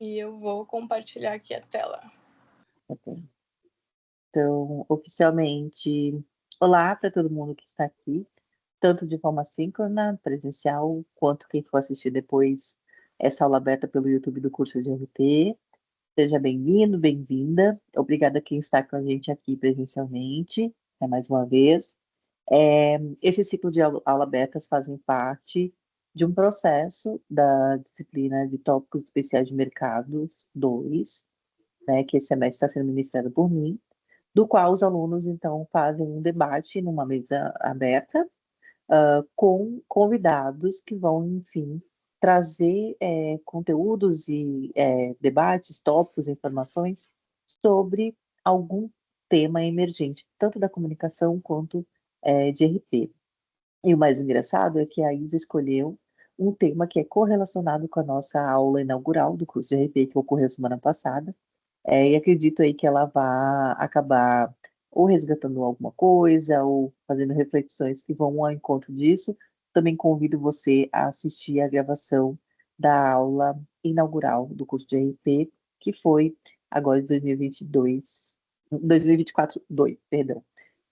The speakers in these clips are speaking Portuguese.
E eu vou compartilhar aqui a tela. Ok. Então, oficialmente, olá para todo mundo que está aqui, tanto de forma síncrona, presencial, quanto quem for assistir depois essa aula aberta pelo YouTube do curso de RP. Seja bem-vindo, bem-vinda. Obrigada a quem está com a gente aqui presencialmente, mais uma vez. Esse ciclo de aula abertas fazem parte de um processo da disciplina de tópicos especiais de mercados 2, né, que esse semestre está sendo ministrado por mim, do qual os alunos, então, fazem um debate numa mesa aberta, com convidados que vão, enfim, trazer conteúdos e debates, tópicos, informações sobre algum tema emergente, tanto da comunicação quanto de RP. E o mais engraçado é que a Isa escolheu um tema que é correlacionado com a nossa aula inaugural do curso de RP, que ocorreu semana passada, e acredito aí que ela vai acabar ou resgatando alguma coisa, ou fazendo reflexões que vão ao encontro disso. Também convido você a assistir a gravação da aula inaugural do curso de RP, que foi agora em 2022, 2024, 2, perdão.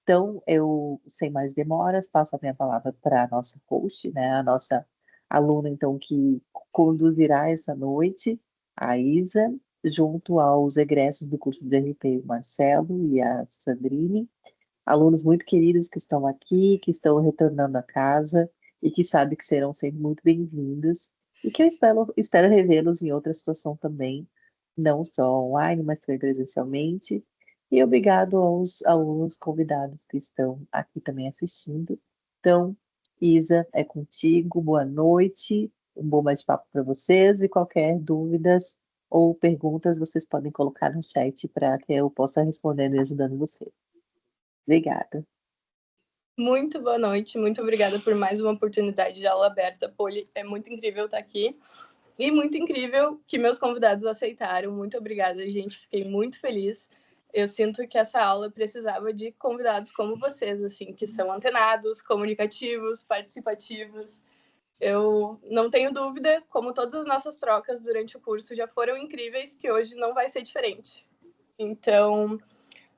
Então, eu, sem mais demoras, passo a minha palavra para a nossa host, né, a nossa aluna, então, que conduzirá essa noite, a Isa, junto aos egressos do curso de RP, o Marcelo e a Sandrine, alunos muito queridos que estão aqui, que estão retornando a casa e que sabem que serão sempre muito bem-vindos e que eu espero revê-los em outra situação também, não só online, mas também presencialmente. E obrigado aos alunos convidados que estão aqui também assistindo. Então, Isa, é contigo, boa noite, um bom bate-papo para vocês e qualquer dúvidas ou perguntas vocês podem colocar no chat para que eu possa respondendo e ajudando vocês. Obrigada. Muito boa noite, muito obrigada por mais uma oportunidade de aula aberta, Poli. É muito incrível estar aqui e muito incrível que meus convidados aceitaram. Muito obrigada, gente. Fiquei muito feliz. Eu sinto que essa aula precisava de convidados como vocês, assim, que são antenados, comunicativos, participativos. Eu não tenho dúvida, como todas as nossas trocas durante o curso já foram incríveis, que hoje não vai ser diferente. Então,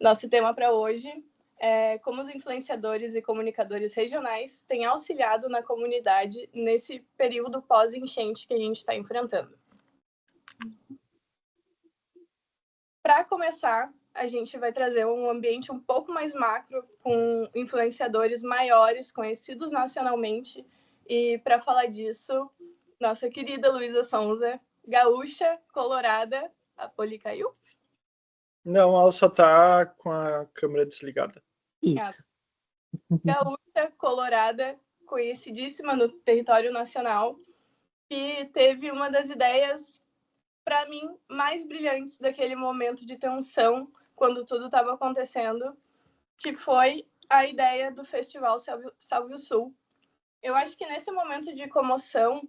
nosso tema para hoje é como os influenciadores e comunicadores regionais têm auxiliado na comunidade nesse período pós-enchente que a gente está enfrentando. Para começar, a gente vai trazer um ambiente um pouco mais macro, com influenciadores maiores, conhecidos nacionalmente. E para falar disso, nossa querida Luísa Sonza, gaúcha, colorada. A Poli caiu? Não, ela só tá com a câmera desligada. Isso. Gaúcha, colorada, conhecidíssima no território nacional, que teve uma das ideias, para mim, mais brilhantes daquele momento de tensão, quando tudo estava acontecendo, que foi a ideia do Festival Salve o Sul. Eu acho que nesse momento de comoção,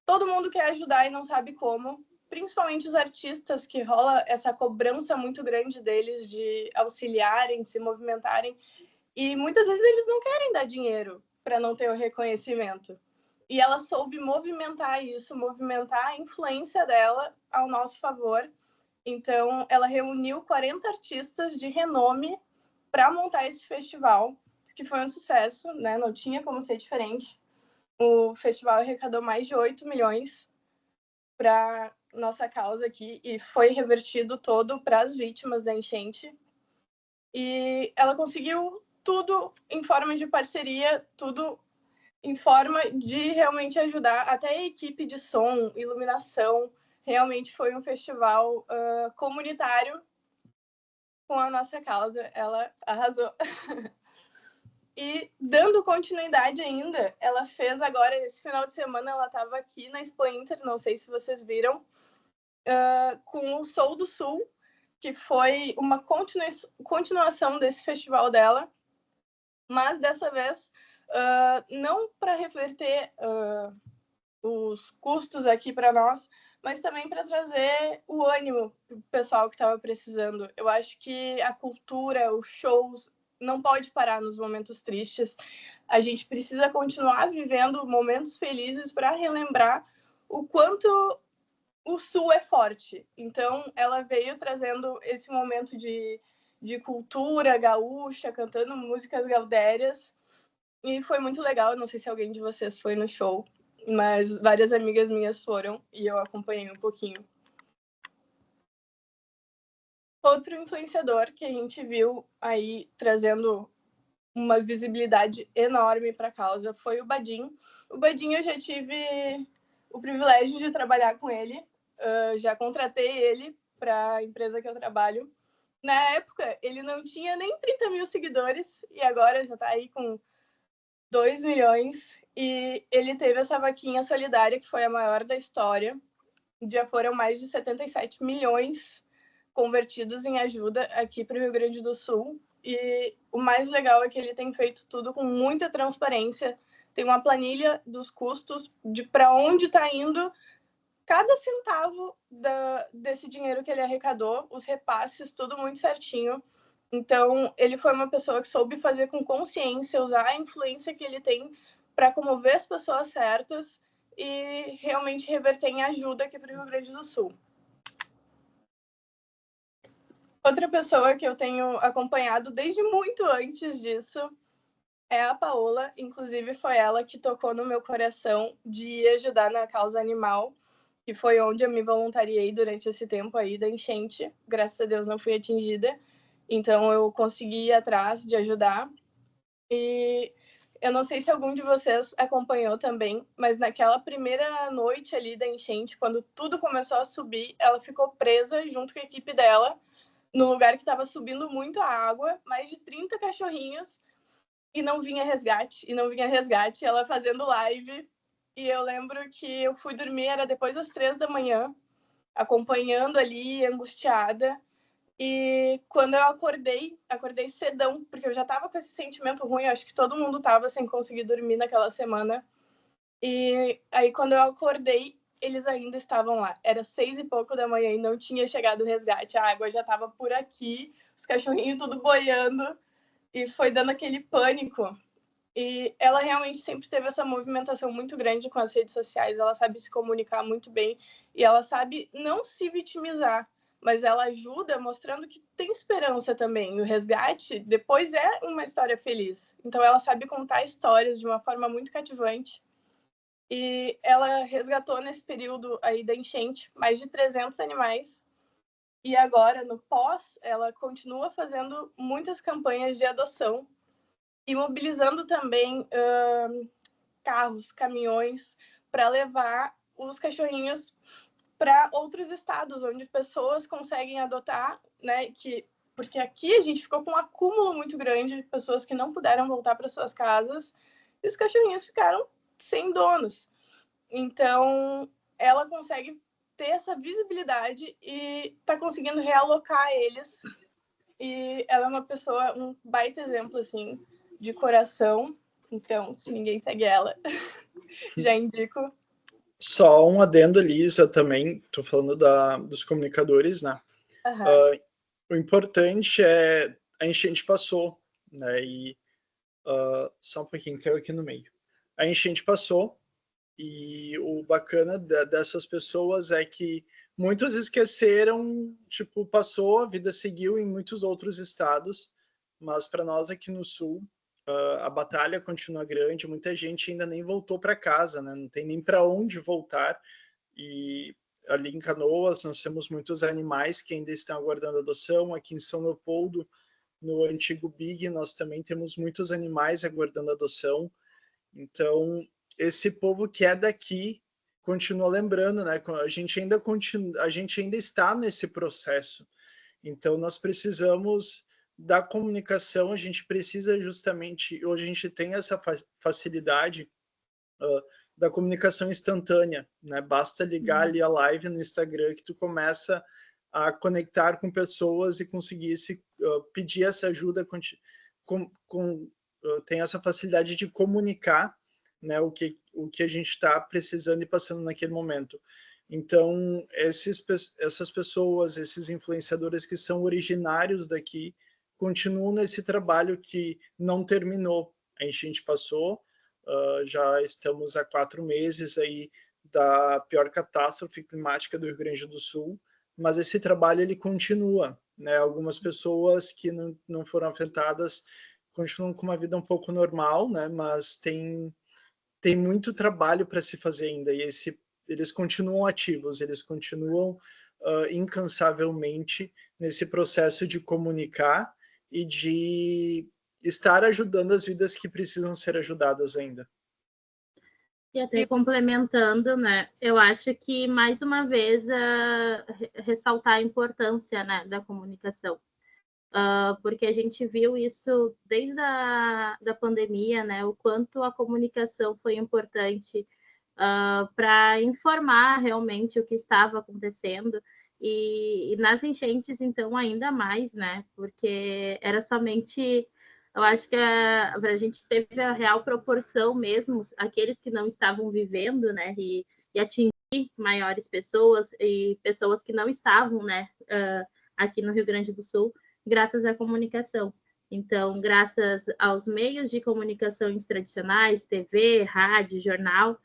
todo mundo quer ajudar e não sabe como, principalmente os artistas, que rola essa cobrança muito grande deles de auxiliarem, de se movimentarem, e muitas vezes eles não querem dar dinheiro para não ter o reconhecimento. E ela soube movimentar isso, movimentar a influência dela ao nosso favor. Então, ela reuniu 40 artistas de renome para montar esse festival, que foi um sucesso, né? Não tinha como ser diferente. O festival arrecadou mais de 8 milhões para nossa causa aqui e foi revertido todo para as vítimas da enchente. E ela conseguiu tudo em forma de parceria, tudo em forma de realmente ajudar, até a equipe de som, iluminação. Realmente foi um festival comunitário com a nossa causa. Ela arrasou. E dando continuidade ainda, ela fez agora, esse final de semana, ela estava aqui na Expo Inter, não sei se vocês viram, com o Soul do Sul, que foi uma continuação desse festival dela, mas dessa vez não para reverter os custos aqui para nós, mas também para trazer o ânimo para o pessoal que estava precisando. Eu acho que a cultura, os shows, não pode parar nos momentos tristes. A gente precisa continuar vivendo momentos felizes para relembrar o quanto o Sul é forte. Então, ela veio trazendo esse momento de cultura gaúcha, cantando músicas gaudérias, e foi muito legal. Não sei se alguém de vocês foi no show, mas várias amigas minhas foram e eu acompanhei um pouquinho. Outro influenciador que a gente viu aí trazendo uma visibilidade enorme para a causa foi o Badin. O Badin, eu já tive o privilégio de trabalhar com ele, já contratei ele para a empresa que eu trabalho. Na época, ele não tinha nem 30 mil seguidores e agora já está aí com 2 milhões. E ele teve essa vaquinha solidária, que foi a maior da história. Já foram mais de 77 milhões convertidos em ajuda aqui para o Rio Grande do Sul. E o mais legal é que ele tem feito tudo com muita transparência. Tem uma planilha dos custos, de para onde está indo cada centavo desse dinheiro que ele arrecadou, os repasses, tudo muito certinho. Então, ele foi uma pessoa que soube fazer com consciência, usar a influência que ele tem para comover as pessoas certas e realmente reverter em ajuda aqui para o Rio Grande do Sul. Outra pessoa que eu tenho acompanhado desde muito antes disso é a Paola. Inclusive, foi ela que tocou no meu coração de ajudar na causa animal, que foi onde eu me voluntariei durante esse tempo aí da enchente. Graças a Deus não fui atingida, então eu consegui ir atrás de ajudar. E eu não sei se algum de vocês acompanhou também, mas naquela primeira noite ali da enchente, quando tudo começou a subir, ela ficou presa junto com a equipe dela, no lugar que estava subindo muito a água, mais de 30 cachorrinhos, e não vinha resgate, ela fazendo live. E eu lembro que eu fui dormir, era depois das 3 da manhã, acompanhando ali, angustiada. E quando eu acordei cedão, porque eu já estava com esse sentimento ruim, acho que todo mundo estava sem conseguir dormir naquela semana. E aí, quando eu acordei, eles ainda estavam lá. Era 6 e pouco da manhã e não tinha chegado o resgate. A água já estava por aqui, os cachorrinhos tudo boiando, e foi dando aquele pânico. E ela realmente sempre teve essa movimentação muito grande com as redes sociais. Ela sabe se comunicar muito bem e ela sabe não se vitimizar, mas ela ajuda mostrando que tem esperança também. O resgate depois é uma história feliz. Então ela sabe contar histórias de uma forma muito cativante. E ela resgatou nesse período aí da enchente mais de 300 animais. E agora, no pós, ela continua fazendo muitas campanhas de adoção e mobilizando também carros, caminhões, para levar os cachorrinhos para outros estados, onde pessoas conseguem adotar, né? Porque aqui a gente ficou com um acúmulo muito grande de pessoas que não puderam voltar para suas casas e os cachorrinhos ficaram sem donos. Então, ela consegue ter essa visibilidade e está conseguindo realocar eles. E ela é uma pessoa, um baita exemplo, assim, de coração. Então, se ninguém segue ela, já indico. Só um adendo, Lisa, também, tô falando dos comunicadores, né? Uhum. O importante é a enchente passou, né? E só um pouquinho, caiu aqui no meio. A enchente passou e o bacana dessas pessoas é que muitos esqueceram, tipo, passou, a vida seguiu em muitos outros estados, mas para nós aqui no Sul, a batalha continua grande, muita gente ainda nem voltou para casa, né? Não tem nem para onde voltar. E ali em Canoas nós temos muitos animais que ainda estão aguardando adoção. Aqui em São Leopoldo, no antigo Big, nós também temos muitos animais aguardando adoção. Então, esse povo que é daqui continua lembrando, né? A gente ainda está nesse processo. Então, nós precisamos da comunicação, a gente precisa justamente, hoje a gente tem essa facilidade da comunicação instantânea, né? Basta ligar ali a live no Instagram que tu começa a conectar com pessoas e conseguir pedir essa ajuda, tem essa facilidade de comunicar, né, o que a gente está precisando e passando naquele momento. Então, essas pessoas, esses influenciadores que são originários daqui, continuam nesse trabalho que não terminou. A enchente passou, já estamos há 4 meses aí da pior catástrofe climática do Rio Grande do Sul, mas esse trabalho ele continua, né? Algumas pessoas que não foram afetadas continuam com uma vida um pouco normal, né? Mas tem muito trabalho para se fazer ainda, e eles continuam ativos, eles continuam incansavelmente nesse processo de comunicar e de estar ajudando as vidas que precisam ser ajudadas ainda. E até complementando, né, eu acho que, mais uma vez, ressaltar a importância, né, da comunicação. Porque a gente viu isso desde da pandemia, né, o quanto a comunicação foi importante para informar realmente o que estava acontecendo, e nas enchentes, então, ainda mais, né, porque era somente... Eu acho que a gente teve a real proporção mesmo, aqueles que não estavam vivendo, né, e atingir maiores pessoas, e pessoas que não estavam, né, aqui no Rio Grande do Sul, graças à comunicação. Então, graças aos meios de comunicação tradicionais, TV, rádio, jornal,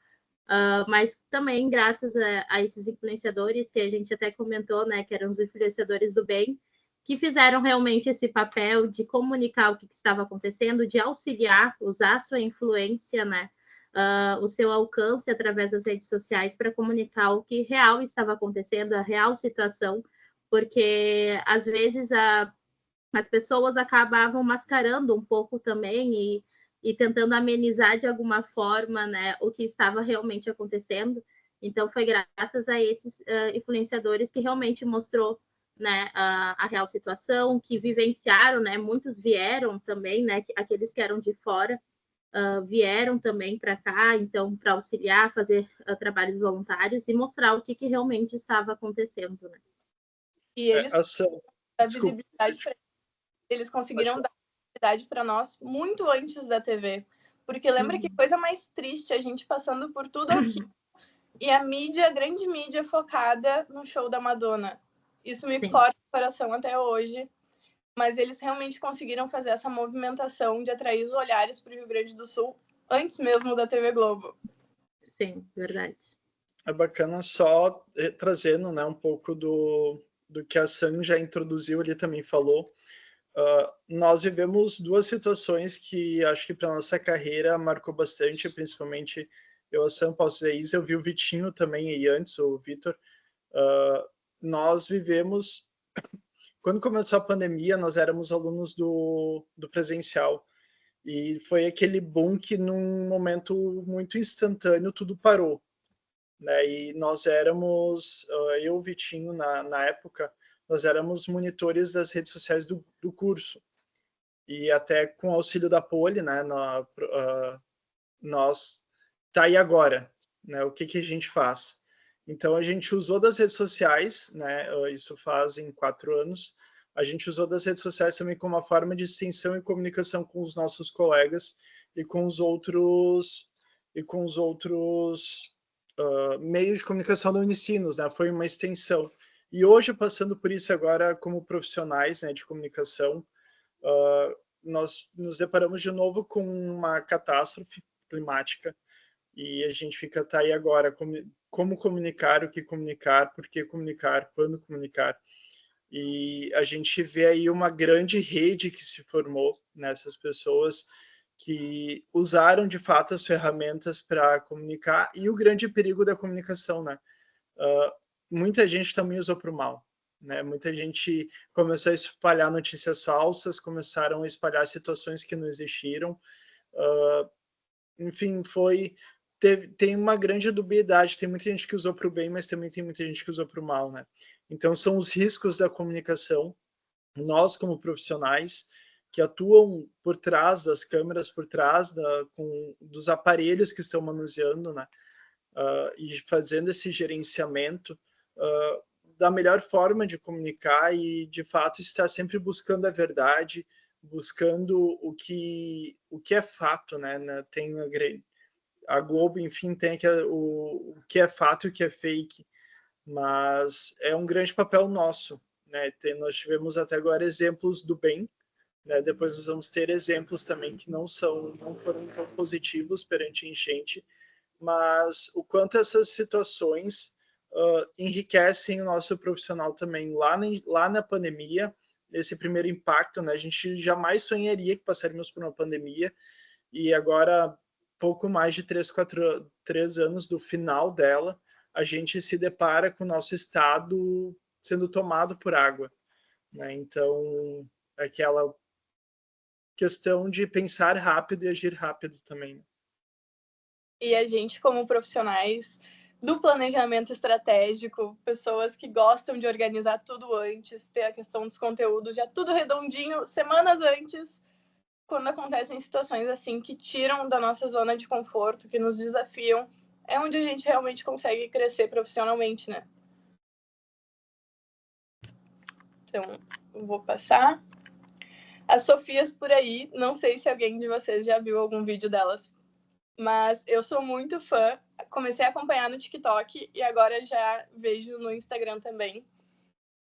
mas também graças a esses influenciadores que a gente até comentou, né, que eram os influenciadores do bem, que fizeram realmente esse papel de comunicar o que estava acontecendo, de auxiliar, usar a sua influência, né, o seu alcance através das redes sociais para comunicar o que real estava acontecendo, a real situação, porque às vezes as pessoas acabavam mascarando um pouco também e tentando amenizar de alguma forma, né, o que estava realmente acontecendo. Então, foi graças a esses influenciadores que realmente mostrou, né, a real situação, que vivenciaram, né, muitos vieram também, né, aqueles que eram de fora vieram também para cá, então, para auxiliar, fazer trabalhos voluntários e mostrar o que realmente estava acontecendo, né. E eles a visibilidade para eles conseguiram dar visibilidade para nós muito antes da TV. Porque lembra que coisa mais triste, a gente passando por tudo aquilo e a mídia, a grande mídia focada no show da Madonna. Isso me corta o coração até hoje. Mas eles realmente conseguiram fazer essa movimentação de atrair os olhares para o Rio Grande do Sul antes mesmo da TV Globo. Sim, verdade. É bacana só trazendo, né, um pouco do que a Sam já introduziu, ele também falou. Nós vivemos duas situações que acho que para nossa carreira marcou bastante, principalmente eu, a Sam, posso dizer isso, eu vi o Vitinho também aí antes, o Vitor. Nós vivemos... Quando começou a pandemia, nós éramos alunos do presencial, e foi aquele boom que num momento muito instantâneo tudo parou, né? E nós éramos, eu, Vitinho, na época, nós éramos monitores das redes sociais do curso, e até com o auxílio da Poli, né, nós tá aí agora, né, o que a gente faz? Então a gente usou das redes sociais, né, isso fazem 4 anos, a gente usou das redes sociais também como uma forma de extensão e comunicação com os nossos colegas e com os outros meios de comunicação da Unicinos, né? Foi uma extensão. E hoje, passando por isso agora como profissionais, né, de comunicação, nós nos deparamos de novo com uma catástrofe climática e a gente fica, tá aí agora, como comunicar, o que comunicar, por que comunicar, quando comunicar. E a gente vê aí uma grande rede que se formou nessas pessoas que usaram de fato as ferramentas para comunicar, e o grande perigo da comunicação, né? Muita gente também usou para o mal, né? Muita gente começou a espalhar notícias falsas, começaram a espalhar situações que não existiram. Enfim, tem uma grande dubiedade, tem muita gente que usou para o bem, mas também tem muita gente que usou para o mal, né? Então, são os riscos da comunicação. Nós, como profissionais que atuam por trás das câmeras, por trás dos aparelhos que estão manuseando, né? E fazendo esse gerenciamento da melhor forma de comunicar e, de fato, estar sempre buscando a verdade, buscando o que é fato, né? Tem a Globo, enfim, tem o que é fato e o que é fake, mas é um grande papel nosso, né? Nós tivemos até agora exemplos do bem, né? Depois nós vamos ter exemplos também que não foram tão positivos perante a enchente, mas o quanto essas situações enriquecem o nosso profissional também. Lá na pandemia, esse primeiro impacto, né, a gente jamais sonharia que passaríamos por uma pandemia, e agora, pouco mais de 3 anos do final dela, a gente se depara com o nosso estado sendo tomado por água, né? Então, aquela questão de pensar rápido e agir rápido também. E a gente, como profissionais do planejamento estratégico, pessoas que gostam de organizar tudo antes, ter a questão dos conteúdos já tudo redondinho, semanas antes, quando acontecem situações assim que tiram da nossa zona de conforto, que nos desafiam, é onde a gente realmente consegue crescer profissionalmente, né? Então, eu vou passar. As Sofias por aí, não sei se alguém de vocês já viu algum vídeo delas, mas eu sou muito fã. Comecei a acompanhar no TikTok e agora já vejo no Instagram também.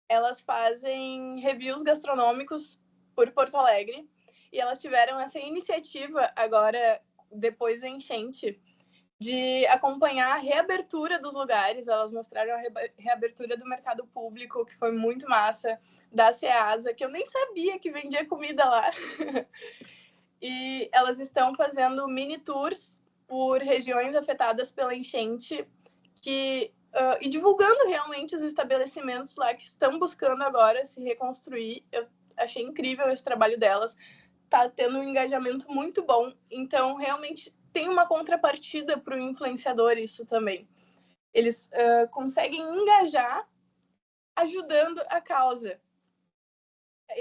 Elas fazem reviews gastronômicos por Porto Alegre e elas tiveram essa iniciativa agora, depois da enchente, de acompanhar a reabertura dos lugares. Elas mostraram a reabertura do mercado público, que foi muito massa, da Ceasa, que eu nem sabia que vendia comida lá. E elas estão fazendo mini tours por regiões afetadas pela enchente, e divulgando realmente os estabelecimentos lá que estão buscando agora se reconstruir. Eu achei incrível esse trabalho delas. Tá tendo um engajamento muito bom. Então, realmente, tem uma contrapartida para o influenciador isso também. Eles conseguem engajar ajudando a causa.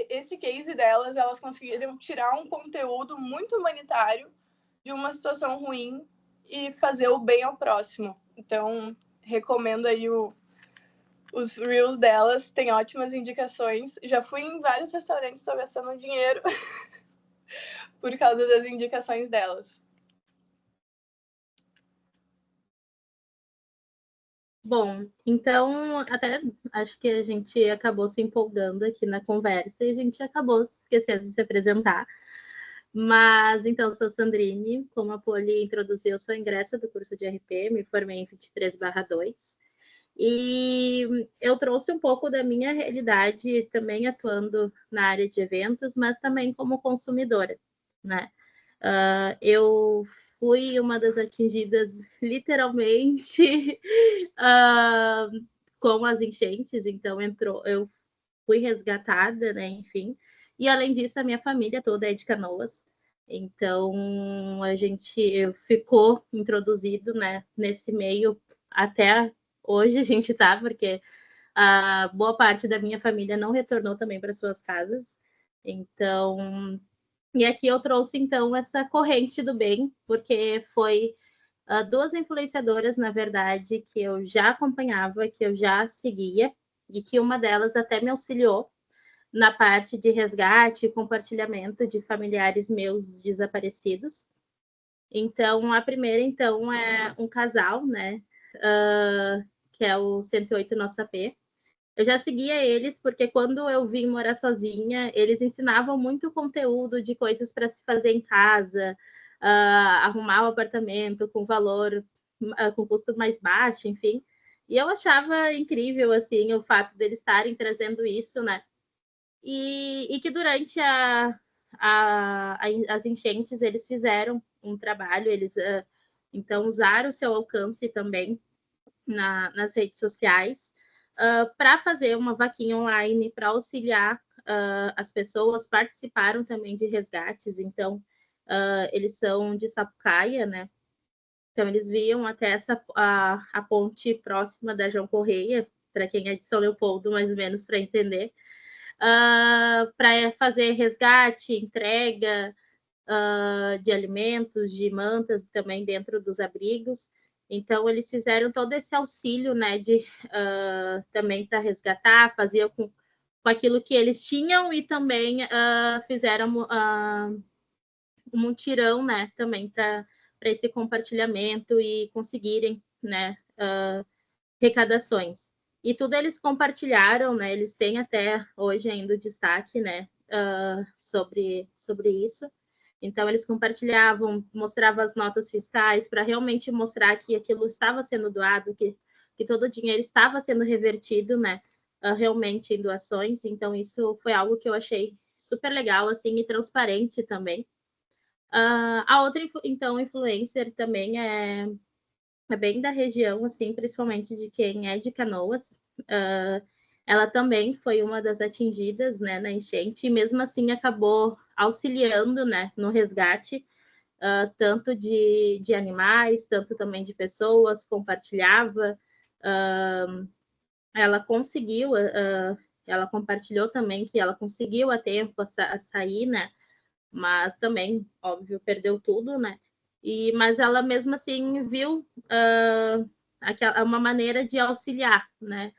Esse case delas, elas conseguiram tirar um conteúdo muito humanitário de uma situação ruim e fazer o bem ao próximo. Então, recomendo aí os Reels delas, tem ótimas indicações. Já fui em vários restaurantes, estou gastando dinheiro por causa das indicações delas. Bom, então, até acho que a gente acabou se empolgando aqui na conversa e a gente acabou esquecendo de se apresentar. Mas, então, sou Sandrine, como a Poli introduziu, eu sou ingressa do curso de RP, me formei em 23/2. E eu trouxe um pouco da minha realidade, também atuando na área de eventos, mas também como consumidora, né? Eu fui uma das atingidas literalmente com as enchentes, então eu fui resgatada, né? Enfim. E além disso, a minha família toda é de Canoas. Então a gente ficou introduzido, né, nesse meio até hoje a gente tá, porque a boa parte da minha família não retornou também para suas casas. Então, e aqui eu trouxe, então, essa corrente do bem, porque foi duas influenciadoras, na verdade, que eu já acompanhava, que eu já seguia, e que uma delas até me auxiliou na parte de resgate e compartilhamento de familiares meus desaparecidos. Então, a primeira, então, é um casal, né, que é o 108 Nossa P. Eu já seguia eles porque quando eu vim morar sozinha, eles ensinavam muito conteúdo de coisas para se fazer em casa, arrumar o apartamento com valor, com custo mais baixo, enfim. E eu achava incrível, assim, o fato deles estarem trazendo isso, né? E que durante as enchentes eles fizeram um trabalho, eles então usaram o seu alcance também nas redes sociais para fazer uma vaquinha online para auxiliar as pessoas, participaram também de resgates, então eles são de Sapucaia, né? Então eles viam até a ponte próxima da João Correia, para quem é de São Leopoldo, mais ou menos, para entender, para fazer resgate, entrega de alimentos, de mantas, também dentro dos abrigos. Então, eles fizeram todo esse auxílio, né, de também para resgatar, faziam com aquilo que eles tinham e também fizeram um mutirão, né, também para esse compartilhamento e conseguirem, né, arrecadações. E tudo eles compartilharam, né, eles têm até hoje ainda o destaque, né, sobre isso. Então, eles compartilhavam, mostravam as notas fiscais para realmente mostrar que aquilo estava sendo doado, que todo o dinheiro estava sendo revertido, né, realmente em doações. Então, isso foi algo que eu achei super legal, assim, e transparente também. A outra, então, influencer também é bem da região, assim, principalmente de quem é de Canoas. Ela também foi uma das atingidas, né, na enchente, e mesmo assim acabou auxiliando, né, no resgate, tanto de animais, tanto também de pessoas, compartilhava. Ela conseguiu, ela compartilhou também que ela conseguiu a tempo a sair, né, mas também, óbvio, perdeu tudo, né, mas ela mesmo assim viu uma maneira de auxiliar, né.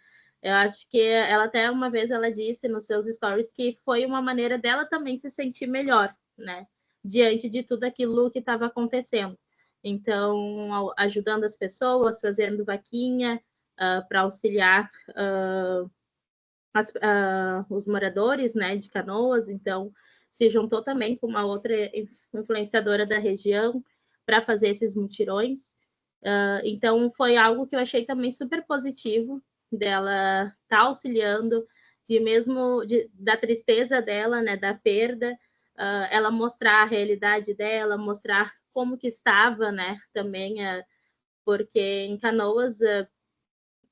Eu acho que ela até uma vez ela disse nos seus stories que foi uma maneira dela também se sentir melhor, né, diante de tudo aquilo que estava acontecendo. Então, ajudando as pessoas, fazendo vaquinha para auxiliar os moradores, né, de Canoas. Então, se juntou também com uma outra influenciadora da região para fazer esses mutirões. Então, foi algo que eu achei também super positivo dela estar auxiliando, da tristeza dela, né, da perda, ela mostrar a realidade dela, mostrar como que estava, né, também, porque em Canoas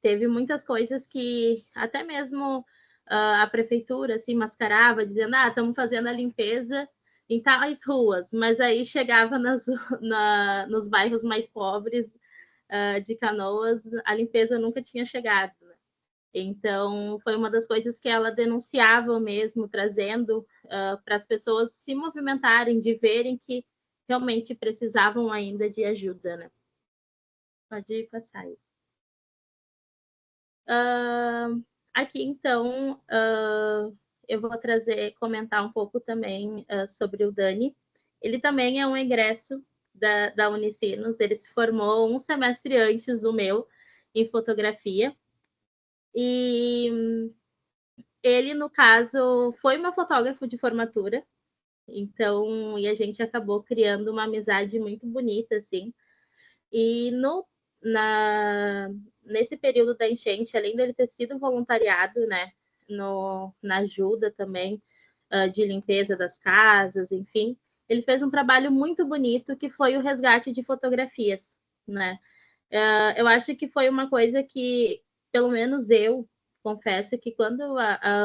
teve muitas coisas que até mesmo a prefeitura assim mascarava, dizendo, estamos fazendo a limpeza em tais ruas, mas aí chegava nos bairros mais pobres de Canoas, a limpeza nunca tinha chegado. Né? Então, foi uma das coisas que ela denunciava mesmo, trazendo para as pessoas se movimentarem, de verem que realmente precisavam ainda de ajuda. Né? Pode passar isso. Aqui, então, eu vou comentar um pouco também sobre o Dani. Ele também é um egresso da Unicinos, ele se formou um semestre antes do meu, em fotografia. E ele, no caso, foi meu fotógrafo de formatura, então, e a gente acabou criando uma amizade muito bonita, assim. E nesse período da enchente, além dele ter sido voluntariado, né, na ajuda também de limpeza das casas, enfim, ele fez um trabalho muito bonito que foi o resgate de fotografias, né? Eu acho que foi uma coisa que, pelo menos eu confesso que quando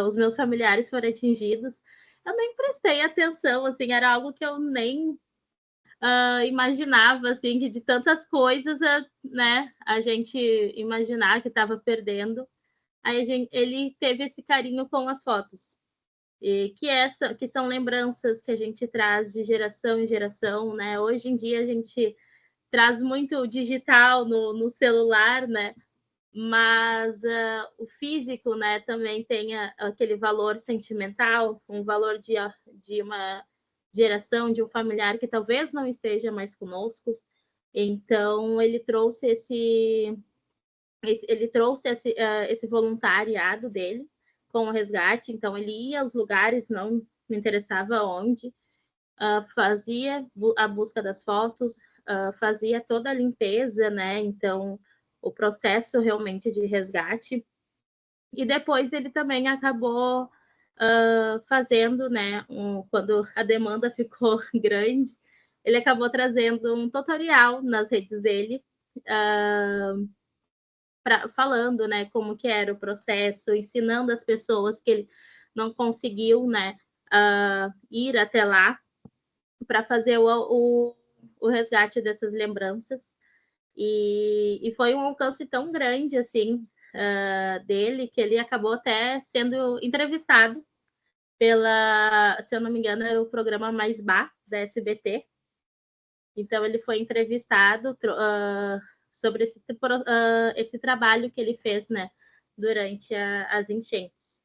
os meus familiares foram atingidos, eu nem prestei atenção, assim, era algo que eu nem imaginava, assim, que de tantas coisas, né, a gente imaginar que estava perdendo. Aí ele teve esse carinho com as fotos, que são lembranças que a gente traz de geração em geração, né? Hoje em dia a gente traz muito digital no celular, né? Mas o físico, né, também tem aquele valor sentimental, um valor de uma geração, de um familiar que talvez não esteja mais conosco. Então, ele trouxe esse voluntariado dele com o resgate. Então, ele ia aos lugares, não me interessava onde, fazia a busca das fotos, fazia toda a limpeza, né? Então, o processo realmente de resgate. E depois ele também acabou fazendo, né, quando a demanda ficou grande, ele acabou trazendo um tutorial nas redes dele, falando, né, como que era o processo, ensinando as pessoas que ele não conseguiu, né, ir até lá para fazer o resgate dessas lembranças. E foi um alcance tão grande, assim, dele, que ele acabou até sendo entrevistado se eu não me engano, era o programa Mais Bah, da SBT. Então, ele foi entrevistado sobre esse trabalho que ele fez, né, durante as enchentes.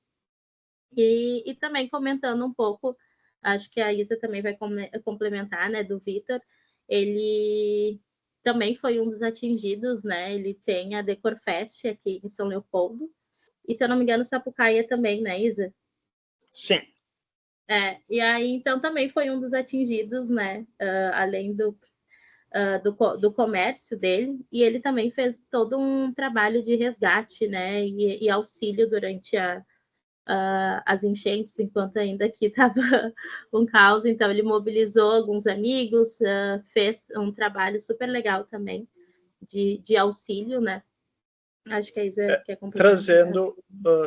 E também comentando um pouco, acho que a Isa também vai complementar, né, do Vitor, ele também foi um dos atingidos, né, ele tem a Decorfest aqui em São Leopoldo, e se eu não me engano, Sapucaia também, né, Isa? Sim. E aí, então, também foi um dos atingidos, né? Além do comércio dele, e ele também fez todo um trabalho de resgate, né? E auxílio durante as enchentes, enquanto ainda aqui estava um caos. Então, ele mobilizou alguns amigos, fez um trabalho super legal também de auxílio, né? Acho que a Isa quer complementar. Trazendo,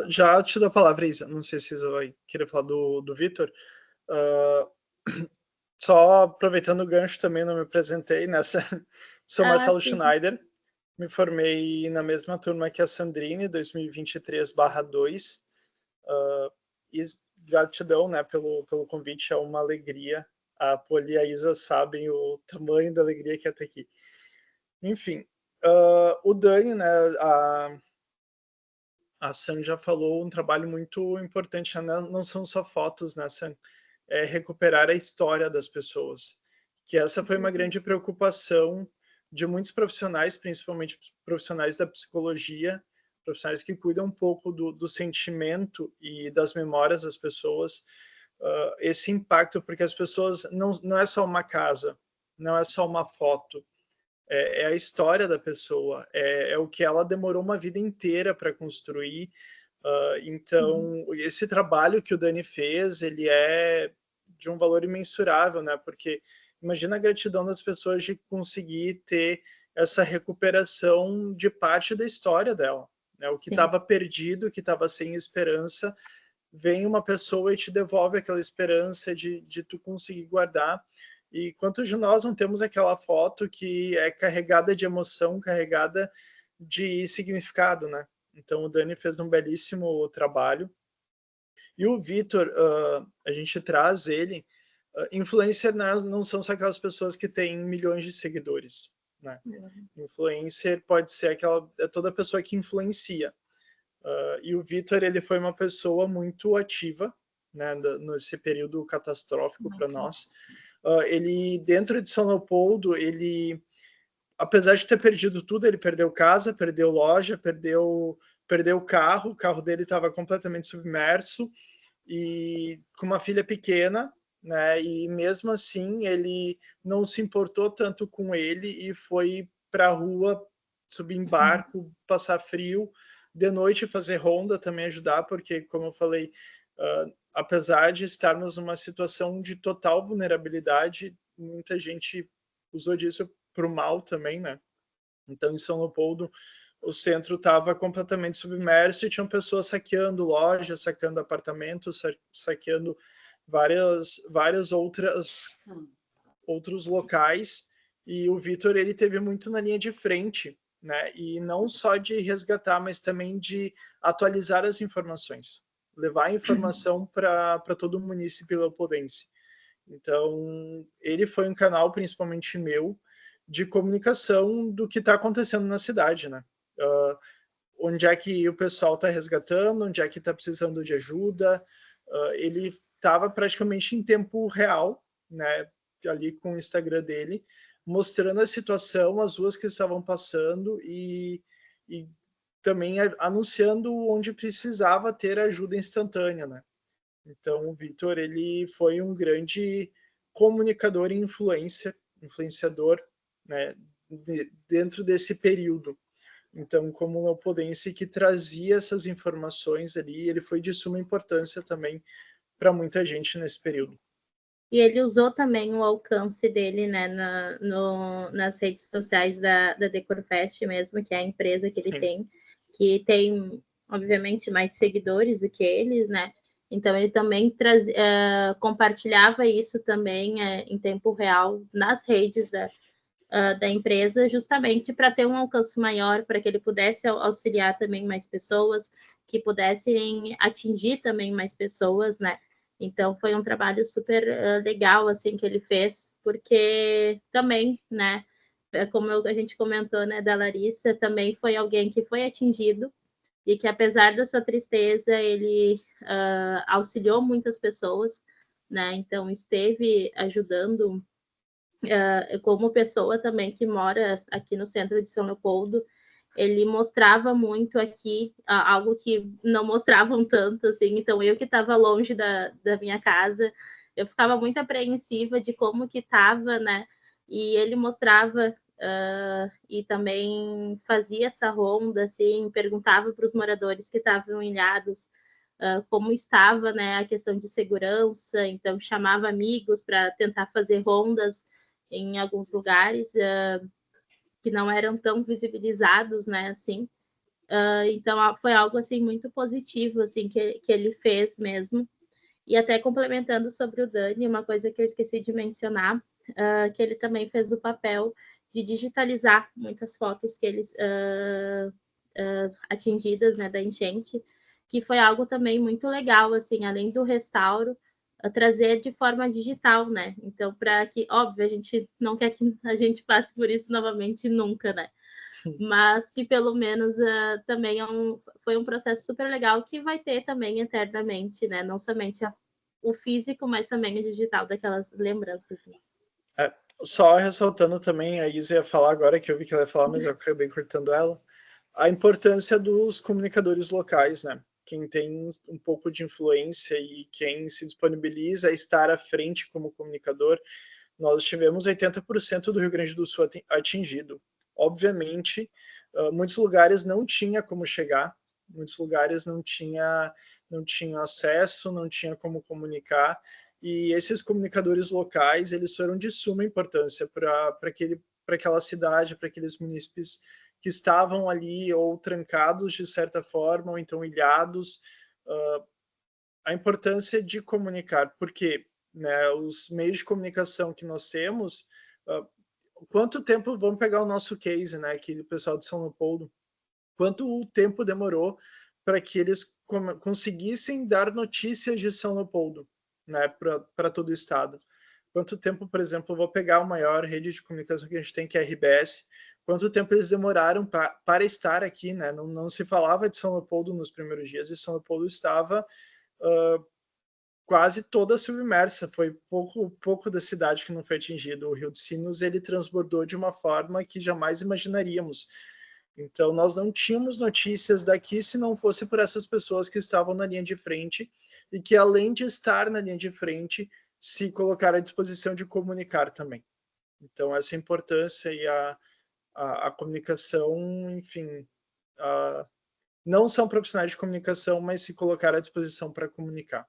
já te dou a palavra, Isa. Não sei se Isa vai querer falar do Vitor. Só aproveitando o gancho também, não me apresentei nessa. Sou Marcelo Schneider, me formei na mesma turma que a Sandrine, 2023/2. E gratidão, né, pelo convite, é uma alegria. A Poli e a Isa sabem o tamanho da alegria que é estar aqui. Enfim, o Dani, né, a Sam já falou um trabalho muito importante, né? Não são só fotos, né, Sam? É recuperar a história das pessoas. Que essa foi uma grande preocupação de muitos profissionais, principalmente profissionais da psicologia, profissionais que cuidam um pouco do sentimento e das memórias das pessoas, esse impacto, porque as pessoas, não é só uma casa, não é só uma foto, é a história da pessoa, é o que ela demorou uma vida inteira para construir. Então, esse trabalho que o Dani fez, ele é de um valor imensurável, né? Porque imagina a gratidão das pessoas de conseguir ter essa recuperação de parte da história dela, né? O que estava perdido, o que estava sem esperança, vem uma pessoa e te devolve aquela esperança de tu conseguir guardar. E quantos de nós não temos aquela foto que é carregada de emoção, carregada de significado, né? Então o Dani fez um belíssimo trabalho. E o Vitor, a gente traz ele. Influencer, né, não são só aquelas pessoas que têm milhões de seguidores, né? Influencer pode ser toda pessoa que influencia. E o Vitor, ele foi uma pessoa muito ativa, né, nesse período catastrófico para nós. Ele, dentro de São Leopoldo, ele, apesar de ter perdido tudo, ele perdeu casa, perdeu loja, perdeu o carro dele estava completamente submerso, e com uma filha pequena, né, e mesmo assim ele não se importou tanto com ele e foi para a rua, subir em barco, passar frio, de noite fazer ronda também ajudar, porque, como eu falei, apesar de estarmos numa situação de total vulnerabilidade, muita gente usou disso para o mal também, né? Então, em São Leopoldo, o centro estava completamente submerso e tinham pessoas saqueando lojas, saqueando apartamentos, saqueando várias outros locais. E o Vitor, ele teve muito na linha de frente, né? E não só de resgatar, mas também de atualizar as informações, levar a informação para todo o município leopoldense. Então, ele foi um canal, principalmente meu, de comunicação do que está acontecendo na cidade, né? Onde é que o pessoal está resgatando, onde é que está precisando de ajuda. Ele estava praticamente em tempo real, né? Ali com o Instagram dele, mostrando a situação, as ruas que estavam passando e também anunciando onde precisava ter ajuda instantânea, né? Então, o Vitor, ele foi um grande comunicador e influenciador, né, dentro desse período. Então, como leopoldense que trazia essas informações ali, ele foi de suma importância também para muita gente nesse período. E ele usou também o alcance dele, né, nas redes sociais da Decorfest mesmo, que é a empresa que ele tem, que tem, obviamente, mais seguidores do que ele, né? Então, ele também compartilhava isso também em tempo real nas redes da empresa, justamente para ter um alcance maior, para que ele pudesse auxiliar também mais pessoas, que pudessem atingir também mais pessoas, né? Então, foi um trabalho super legal, assim, que ele fez, porque também, né, como a gente comentou, né, da Larissa, também foi alguém que foi atingido e que, apesar da sua tristeza, ele auxiliou muitas pessoas, né? Então, esteve ajudando como pessoa também que mora aqui no centro de São Leopoldo, ele mostrava muito aqui algo que não mostravam tanto, assim. Então, eu que estava longe da minha casa, eu ficava muito apreensiva de como que estava, né? E ele mostrava e também fazia essa ronda, assim, perguntava para os moradores que estavam ilhados como estava, né, a questão de segurança. Então chamava amigos para tentar fazer rondas em alguns lugares que não eram tão visibilizados, né, assim. Então foi algo assim muito positivo, assim, que ele fez mesmo. E até complementando sobre o Dani, uma coisa que eu esqueci de mencionar, que ele também fez o papel de digitalizar muitas fotos que eles atingidas, né, da enchente, que foi algo também muito legal, assim, além do restauro, trazer de forma digital, né? Então, para que, óbvio, a gente não quer que a gente passe por isso novamente nunca, né? Mas que pelo menos também foi um processo super legal que vai ter também eternamente, né? Não somente o físico, mas também o digital daquelas lembranças. Né? Só ressaltando também, a Isa ia falar agora, que eu vi que ela ia falar, mas eu acabei cortando ela, a importância dos comunicadores locais, né? Quem tem um pouco de influência e quem se disponibiliza a estar à frente como comunicador. Nós tivemos 80% do Rio Grande do Sul atingido. Obviamente, muitos lugares não tinha como chegar, muitos lugares não tinha acesso, não tinha como comunicar, e esses comunicadores locais, eles foram de suma importância para aquela cidade, para aqueles munícipes que estavam ali ou trancados de certa forma, ou então ilhados. A importância de comunicar, porque, né, os meios de comunicação que nós temos, quanto tempo, vamos pegar o nosso case, né, aquele pessoal de São Leopoldo, quanto tempo demorou para que eles conseguissem dar notícias de São Leopoldo, né, para todo o estado. Quanto tempo, por exemplo, eu vou pegar a maior rede de comunicação que a gente tem, que é a RBS, quanto tempo eles demoraram para estar aqui, né? Não se falava de São Leopoldo nos primeiros dias, e São Leopoldo estava quase toda submersa. Foi pouco da cidade que não foi atingido. O Rio dos Sinos, ele transbordou de uma forma que jamais imaginaríamos. Então, nós não tínhamos notícias daqui se não fosse por essas pessoas que estavam na linha de frente e que, além de estar na linha de frente, se colocaram à disposição de comunicar também. Então, essa importância e a comunicação, enfim, não são profissionais de comunicação, mas se colocaram à disposição para comunicar.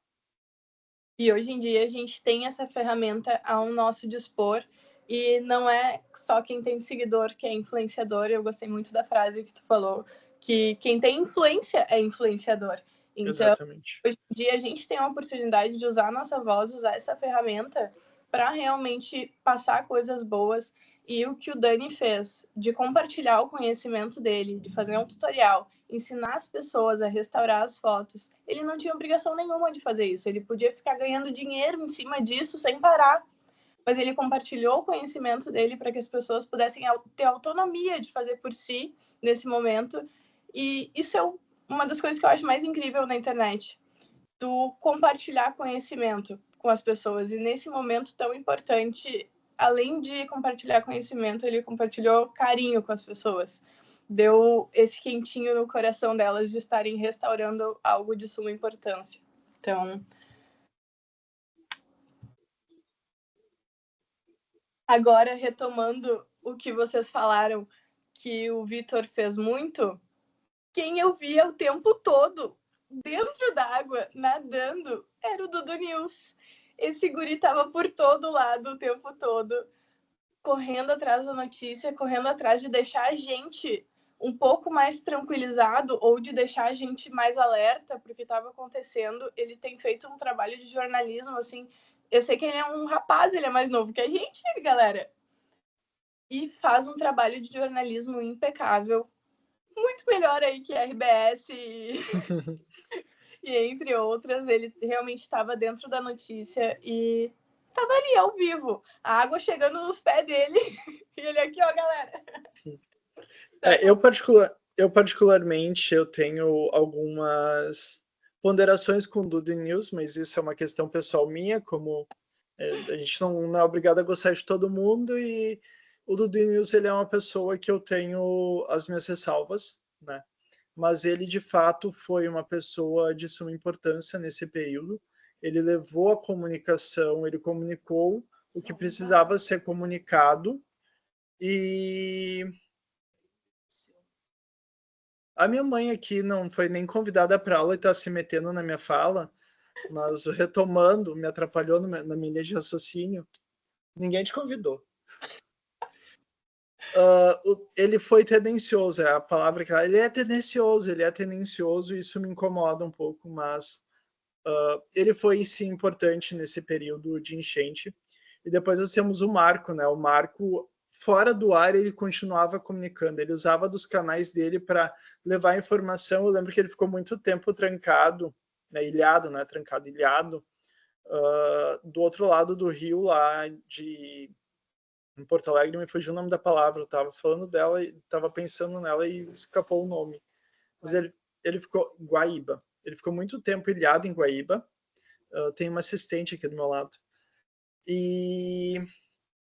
E hoje em dia a gente tem essa ferramenta ao nosso dispor, e não é só quem tem seguidor que é influenciador. Eu gostei muito da frase que tu falou, que quem tem influência é influenciador. Então, exatamente, hoje em dia a gente tem a oportunidade de usar a nossa voz, usar essa ferramenta para realmente passar coisas boas. E o que o Dani fez, de compartilhar o conhecimento dele, de fazer um tutorial, ensinar as pessoas a restaurar as fotos, ele não tinha obrigação nenhuma de fazer isso. Ele podia ficar ganhando dinheiro em cima disso sem parar. Mas ele compartilhou o conhecimento dele para que as pessoas pudessem ter autonomia de fazer por si nesse momento. E isso é uma das coisas que eu acho mais incrível na internet. Tu compartilhar conhecimento com as pessoas. E nesse momento tão importante, além de compartilhar conhecimento, ele compartilhou carinho com as pessoas. Deu esse quentinho no coração delas de estarem restaurando algo de suma importância. Então, agora, retomando o que vocês falaram, que o Vitor fez muito, quem eu via o tempo todo dentro d'água, nadando, era o Dudu News. Esse guri estava por todo lado o tempo todo, correndo atrás da notícia, correndo atrás de deixar a gente um pouco mais tranquilizado ou de deixar a gente mais alerta para o que estava acontecendo. Ele tem feito um trabalho de jornalismo, assim. Eu sei que ele é um rapaz, ele é mais novo que a gente, galera. E faz um trabalho de jornalismo impecável. Muito melhor aí que a RBS e entre outras. Ele realmente estava dentro da notícia e estava ali ao vivo, a água chegando nos pés dele e ele aqui, ó, galera. Eu particularmente, eu tenho algumas ponderações com o Dudu News, mas isso é uma questão pessoal minha, como a gente não é obrigado a gostar de todo mundo, e O Dudu News, ele é uma pessoa que eu tenho as minhas ressalvas, né? Mas ele, de fato, foi uma pessoa de suma importância nesse período. Ele levou a comunicação, ele comunicou o que precisava ser comunicado. E a minha mãe aqui não foi nem convidada para aula e está se metendo na minha fala, mas retomando, me atrapalhou na minha linha de raciocínio. Ninguém te convidou. Ele foi tendencioso, é a palavra que ele é tendencioso, e isso me incomoda um pouco, mas ele foi sim importante nesse período de enchente. E depois nós temos o Marco, né? O Marco, fora do ar, ele continuava comunicando, ele usava dos canais dele para levar informação. Eu lembro que ele ficou muito tempo trancado, né? Ilhado, né? Trancado, ilhado, do outro lado do rio, lá em Porto Alegre. Me fugiu o nome da palavra, eu estava falando dela e estava pensando nela e escapou o nome. Mas ele ficou Guaíba. Ele ficou muito tempo ilhado em Guaíba. Tem uma assistente aqui do meu lado. E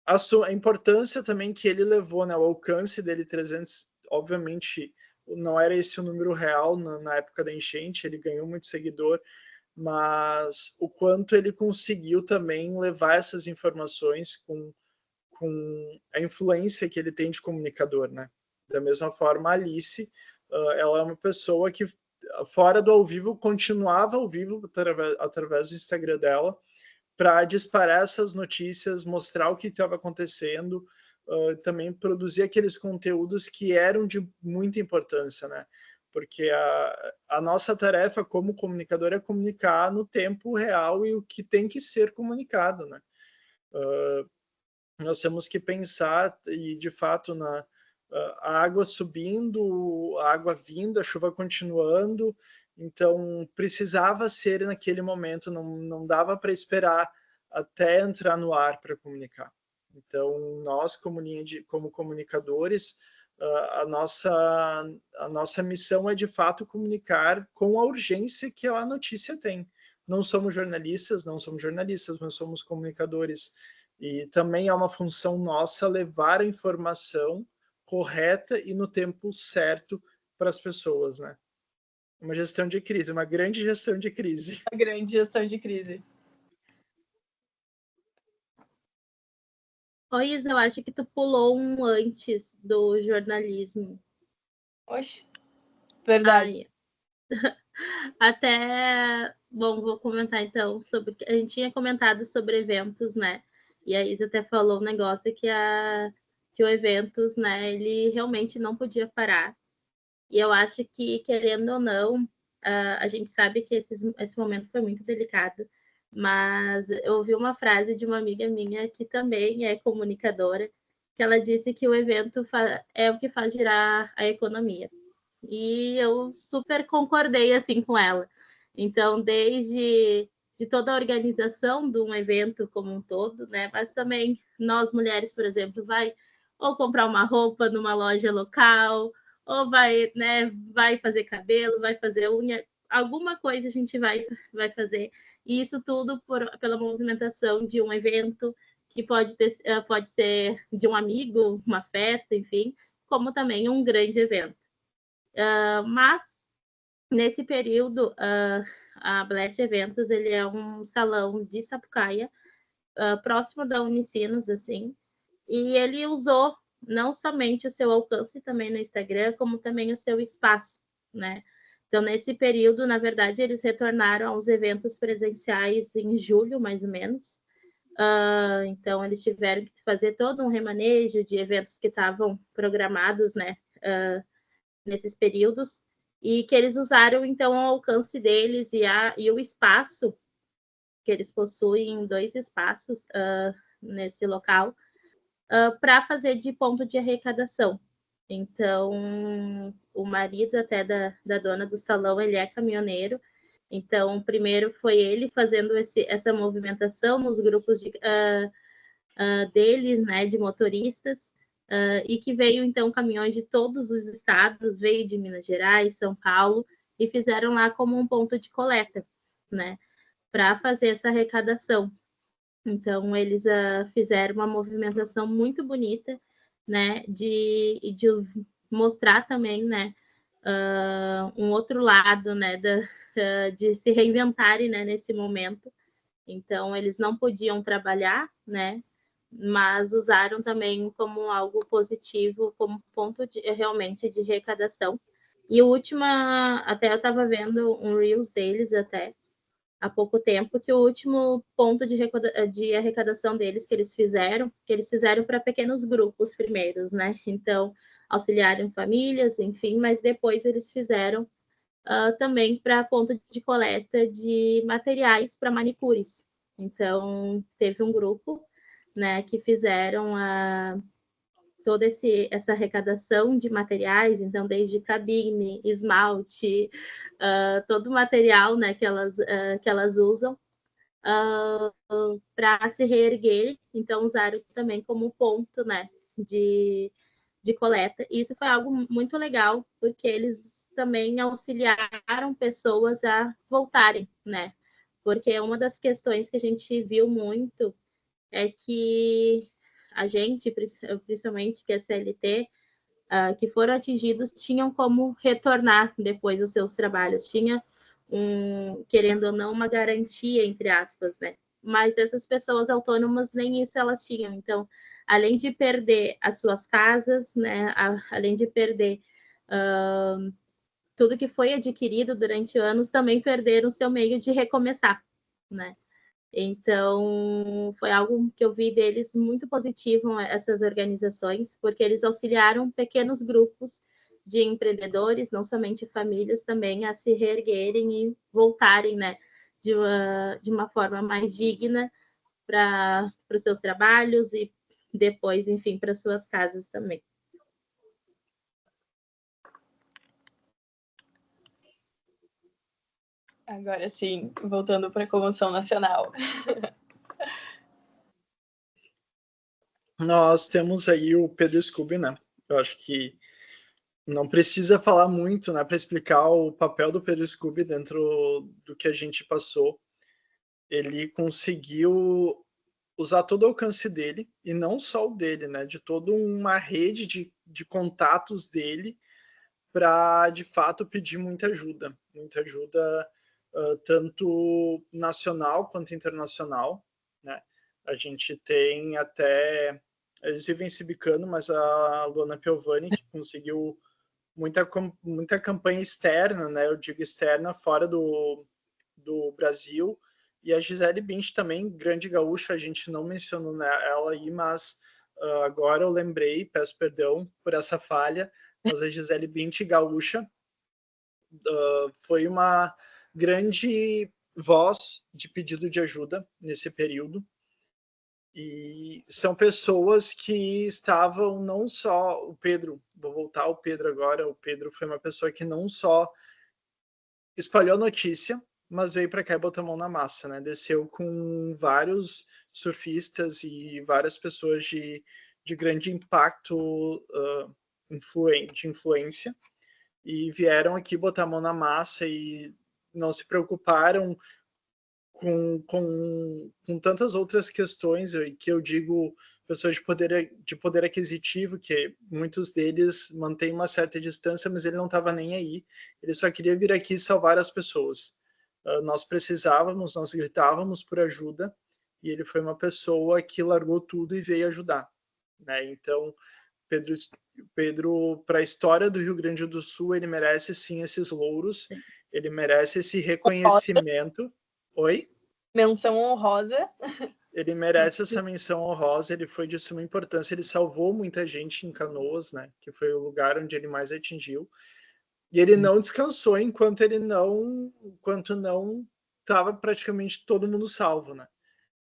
a importância também que ele levou, né, o alcance dele, 300, obviamente não era esse o número real na época da enchente, ele ganhou muito seguidor, mas o quanto ele conseguiu também levar essas informações com a influência que ele tem de comunicador, né? Da mesma forma, a Alice, ela é uma pessoa que, fora do ao vivo, continuava ao vivo através do Instagram dela, para disparar essas notícias, mostrar o que estava acontecendo, também produzir aqueles conteúdos que eram de muita importância, né? Porque a nossa tarefa como comunicador é comunicar no tempo real e o que tem que ser comunicado, né? Nós temos que pensar, e de fato, a água subindo, a água vindo, a chuva continuando, então precisava ser naquele momento, não dava para esperar até entrar no ar para comunicar. Então, nós, como comunicadores, a nossa missão é, de fato, comunicar com a urgência que a notícia tem. Não somos jornalistas, mas somos comunicadores. E também é uma função nossa levar a informação correta e no tempo certo para as pessoas, né? Uma gestão de crise, uma grande gestão de crise. Uma grande gestão de crise. Ô, Isa, eu acho que tu pulou um antes do jornalismo. Oxe, verdade. Até, bom, vou comentar então sobre, a gente tinha comentado sobre eventos, né? E a Isa até falou um negócio que o eventos, né, ele realmente não podia parar. E eu acho que, querendo ou não, a gente sabe que esse momento foi muito delicado, mas eu ouvi uma frase de uma amiga minha que também é comunicadora, que ela disse que o evento é o que faz girar a economia. E eu super concordei assim com ela. Então, desde de toda a organização de um evento como um todo, né? Mas também nós mulheres, por exemplo, vai ou comprar uma roupa numa loja local, ou vai fazer cabelo, vai fazer unha, alguma coisa a gente vai fazer. E isso tudo pela movimentação de um evento que pode ser de um amigo, uma festa, enfim, como também um grande evento. Mas nesse período, a Blast Eventos ele é um salão de Sapucaia, próximo da Unicinos, assim, e ele usou não somente o seu alcance também no Instagram, como também o seu espaço, né? Então, nesse período, na verdade, eles retornaram aos eventos presenciais em julho, mais ou menos. Então, eles tiveram que fazer todo um remanejo de eventos que estavam programados, né? Nesses períodos, e que eles usaram, então, o alcance deles e o espaço, que eles possuem 2 espaços nesse local, para fazer de ponto de arrecadação. Então, o marido até da dona do salão, ele é caminhoneiro, então, primeiro foi ele fazendo essa movimentação nos grupos dele, né, de motoristas, e que veio, então, caminhões de todos os estados, veio de Minas Gerais, São Paulo, e fizeram lá como um ponto de coleta, né, para fazer essa arrecadação. Então, eles fizeram uma movimentação muito bonita, né, de mostrar também, né, um outro lado, né, de se reinventarem, né, nesse momento. Então, eles não podiam trabalhar, né, mas usaram também como algo positivo, como ponto realmente de arrecadação. E o último, até eu estava vendo um Reels deles até há pouco tempo, que o último ponto de arrecadação deles que eles fizeram para pequenos grupos primeiros, né? Então, auxiliaram famílias, enfim, mas depois eles fizeram também para ponto de coleta de materiais para manicures. Então, teve um grupo, né, que fizeram toda essa arrecadação de materiais, então desde cabine, esmalte, todo o material, né, que elas usam para se reerguer, então usaram também como ponto, né, de coleta. E isso foi algo muito legal, porque eles também auxiliaram pessoas a voltarem, né? Porque uma das questões que a gente viu muito é que a gente, principalmente que é CLT, que foram atingidos, tinham como retornar depois os seus trabalhos, tinha querendo ou não, uma garantia, entre aspas, né? Mas essas pessoas autônomas nem isso elas tinham. Então, além de perder as suas casas, né? Além de perder tudo que foi adquirido durante anos, também perderam seu meio de recomeçar, né? Então, foi algo que eu vi deles muito positivo, essas organizações, porque eles auxiliaram pequenos grupos de empreendedores, não somente famílias, também a se reerguerem e voltarem, né, de uma forma mais digna para os seus trabalhos e depois, enfim, para suas casas também. Agora sim, voltando para a comoção nacional. Nós temos aí o Pedro Scooby, né? Eu acho que não precisa falar muito, né, para explicar o papel do Pedro Scooby dentro do que a gente passou. Ele conseguiu usar todo o alcance dele, e não só o dele, né, de toda uma rede de contatos dele para, de fato, pedir muita ajuda tanto nacional quanto internacional, né? A gente tem até, eles vivem se bicando, mas a Luana Piovani, que conseguiu muita campanha externa, né? Eu digo externa, fora do Brasil, e a Gisele Bündchen também, grande gaúcha, a gente não mencionou ela aí, mas agora eu lembrei, peço perdão por essa falha, mas a Gisele Bündchen, gaúcha, foi uma grande voz de pedido de ajuda nesse período. E são pessoas que estavam não só o Pedro, vou voltar ao Pedro agora, o Pedro foi uma pessoa que não só espalhou a notícia, mas veio para cá e botou a mão na massa, né? Desceu com vários surfistas e várias pessoas de grande impacto de influência, e vieram aqui botar a mão na massa e não se preocuparam com tantas outras questões, que eu digo pessoas de poder aquisitivo, que muitos deles mantêm uma certa distância, mas ele não estava nem aí, ele só queria vir aqui salvar as pessoas. Nós precisávamos, nós gritávamos por ajuda, e ele foi uma pessoa que largou tudo e veio ajudar, né? Então, Pedro, para a história do Rio Grande do Sul, ele merece sim esses louros, ele merece esse reconhecimento. Oi? Menção honrosa. Ele merece essa menção honrosa, ele foi de suma importância, ele salvou muita gente em Canoas, né, que foi o lugar onde ele mais atingiu, e ele não descansou enquanto não estava praticamente todo mundo salvo, né,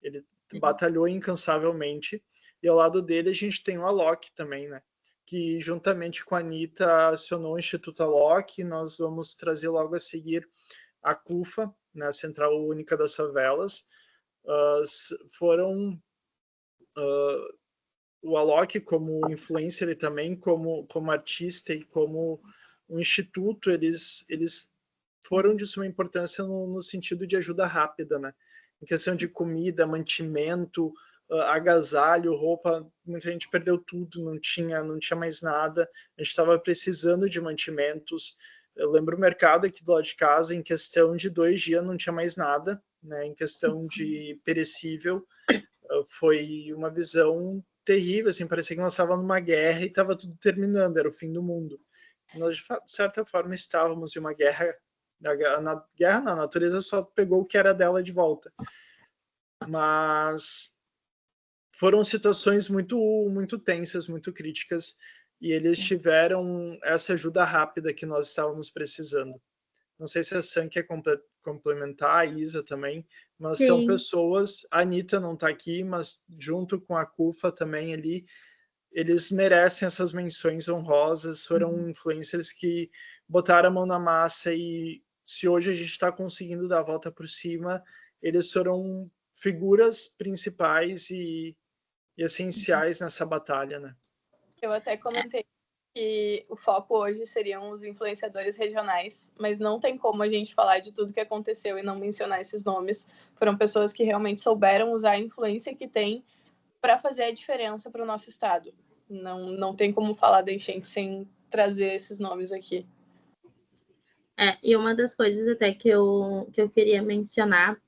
ele batalhou incansavelmente, e ao lado dele a gente tem o Alok também, né, que juntamente com a Anitta acionou o Instituto Alok, nós vamos trazer logo a seguir a CUFA, né, a Central Única das Favelas. Foram o Alok como influencer e também como artista e como um instituto, eles foram de suma importância no sentido de ajuda rápida, né? Em questão de comida, mantimento, agasalho, roupa, muita gente perdeu tudo, não tinha mais nada, a gente estava precisando de mantimentos. Eu lembro o mercado aqui do lado de casa, em questão de 2 dias não tinha mais nada, né? Em questão de perecível, foi uma visão terrível, assim, parecia que nós estávamos numa guerra e estava tudo terminando, era o fim do mundo. Nós, de certa forma, estávamos em uma guerra, a natureza só pegou o que era dela de volta. Mas foram situações muito tensas, muito críticas, e eles tiveram essa ajuda rápida que nós estávamos precisando. Não sei se a Sam quer complementar, a Isa também, mas Sim. são pessoas, a Anitta não está aqui, mas junto com a Cufa também ali, eles merecem essas menções honrosas, foram influencers que botaram a mão na massa, e se hoje a gente está conseguindo dar a volta por cima, eles foram figuras principais e essenciais nessa batalha, né? Eu até comentei que o foco hoje seriam os influenciadores regionais, mas não tem como a gente falar de tudo que aconteceu e não mencionar esses nomes. Foram pessoas que realmente souberam usar a influência que tem para fazer a diferença para o nosso estado. Não tem como falar da enchente sem trazer esses nomes aqui. E uma das coisas até que eu queria mencionar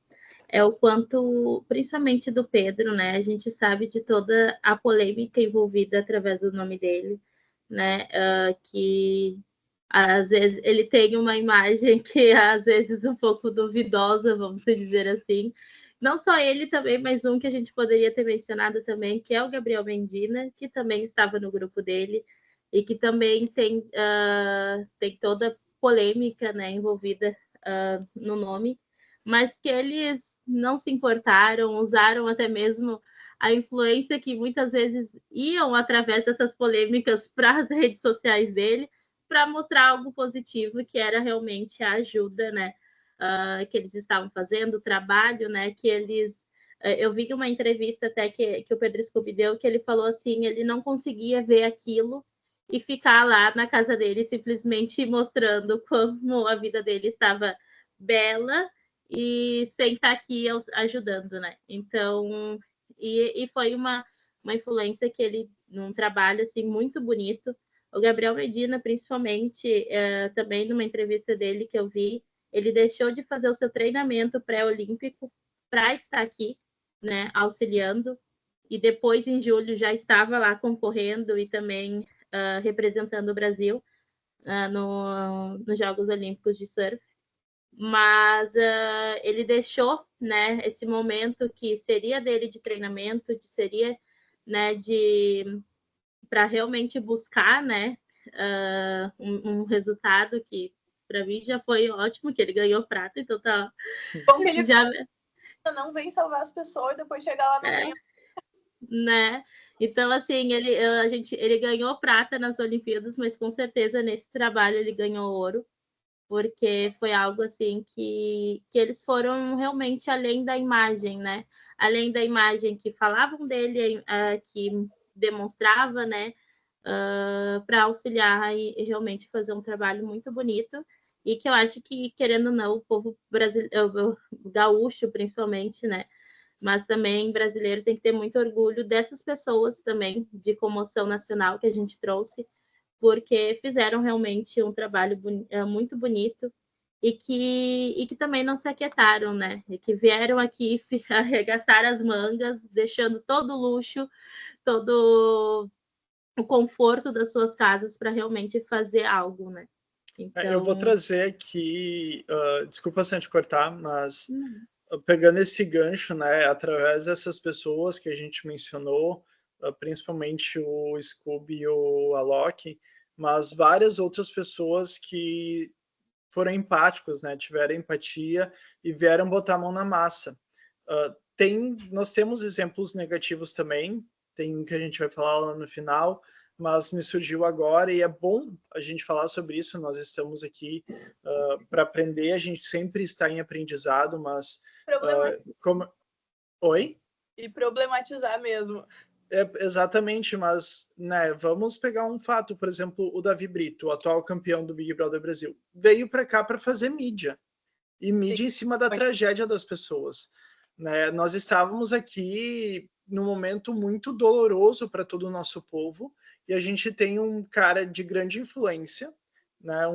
é o quanto, principalmente do Pedro, né? A gente sabe de toda a polêmica envolvida através do nome dele, né? Que às vezes ele tem uma imagem que às vezes um pouco duvidosa, vamos dizer assim. Não só ele também, mas um que a gente poderia ter mencionado também, que é o Gabriel Medina, que também estava no grupo dele e que também tem toda polêmica, né, envolvida no nome, mas que eles não se importaram, usaram até mesmo a influência que muitas vezes iam através dessas polêmicas para as redes sociais dele, para mostrar algo positivo, que era realmente a ajuda, né, que eles estavam fazendo, o trabalho, né, que eles... Eu vi uma entrevista até que o Pedro Scooby deu, que ele falou assim, ele não conseguia ver aquilo e ficar lá na casa dele simplesmente mostrando como a vida dele estava bela e sem estar aqui ajudando, né? Então, e foi uma influência que ele, num trabalho assim muito bonito. O Gabriel Medina, principalmente, também numa entrevista dele que eu vi, ele deixou de fazer o seu treinamento pré-olímpico para estar aqui, né, auxiliando, e depois, em julho, já estava lá concorrendo e também representando o Brasil nos Jogos Olímpicos de Surf. Mas ele deixou, né, esse momento que seria dele de treinamento, seria, né, para realmente buscar, né, um resultado que para mim já foi ótimo, que ele ganhou prata, então tá. Bom que ele já não vem salvar as pessoas e depois chegar lá não ganha, né? Então, assim, ele ganhou prata nas Olimpíadas, mas com certeza nesse trabalho ele ganhou ouro, porque foi algo assim que eles foram realmente além da imagem, né? Além da imagem que falavam dele, que demonstrava, né? Para auxiliar e realmente fazer um trabalho muito bonito, e que eu acho que, querendo ou não, o povo brasileiro, gaúcho principalmente, né? Mas também brasileiro tem que ter muito orgulho dessas pessoas também de comoção nacional que a gente trouxe, porque fizeram realmente um trabalho muito bonito e que também não se aquietaram, né? E que vieram aqui arregaçar as mangas, deixando todo o luxo, todo o conforto das suas casas para realmente fazer algo, né? Então... Eu vou trazer aqui, desculpa se eu te cortar, mas pegando esse gancho, né, através dessas pessoas que a gente mencionou, principalmente o Scooby e o Alok, mas várias outras pessoas que foram empáticos, né, tiveram empatia e vieram botar a mão na massa. Nós temos exemplos negativos também, tem um que a gente vai falar lá no final, mas me surgiu agora e é bom a gente falar sobre isso. Nós estamos aqui para aprender, a gente sempre está em aprendizado, mas Oi? E problematizar mesmo. Exatamente, mas né, vamos pegar um fato, por exemplo, o Davi Brito, o atual campeão do Big Brother Brasil, veio para cá para fazer mídia, e mídia em cima da tragédia das pessoas. Né? Nós estávamos aqui num momento muito doloroso para todo o nosso povo, e a gente tem um cara de grande influência, né,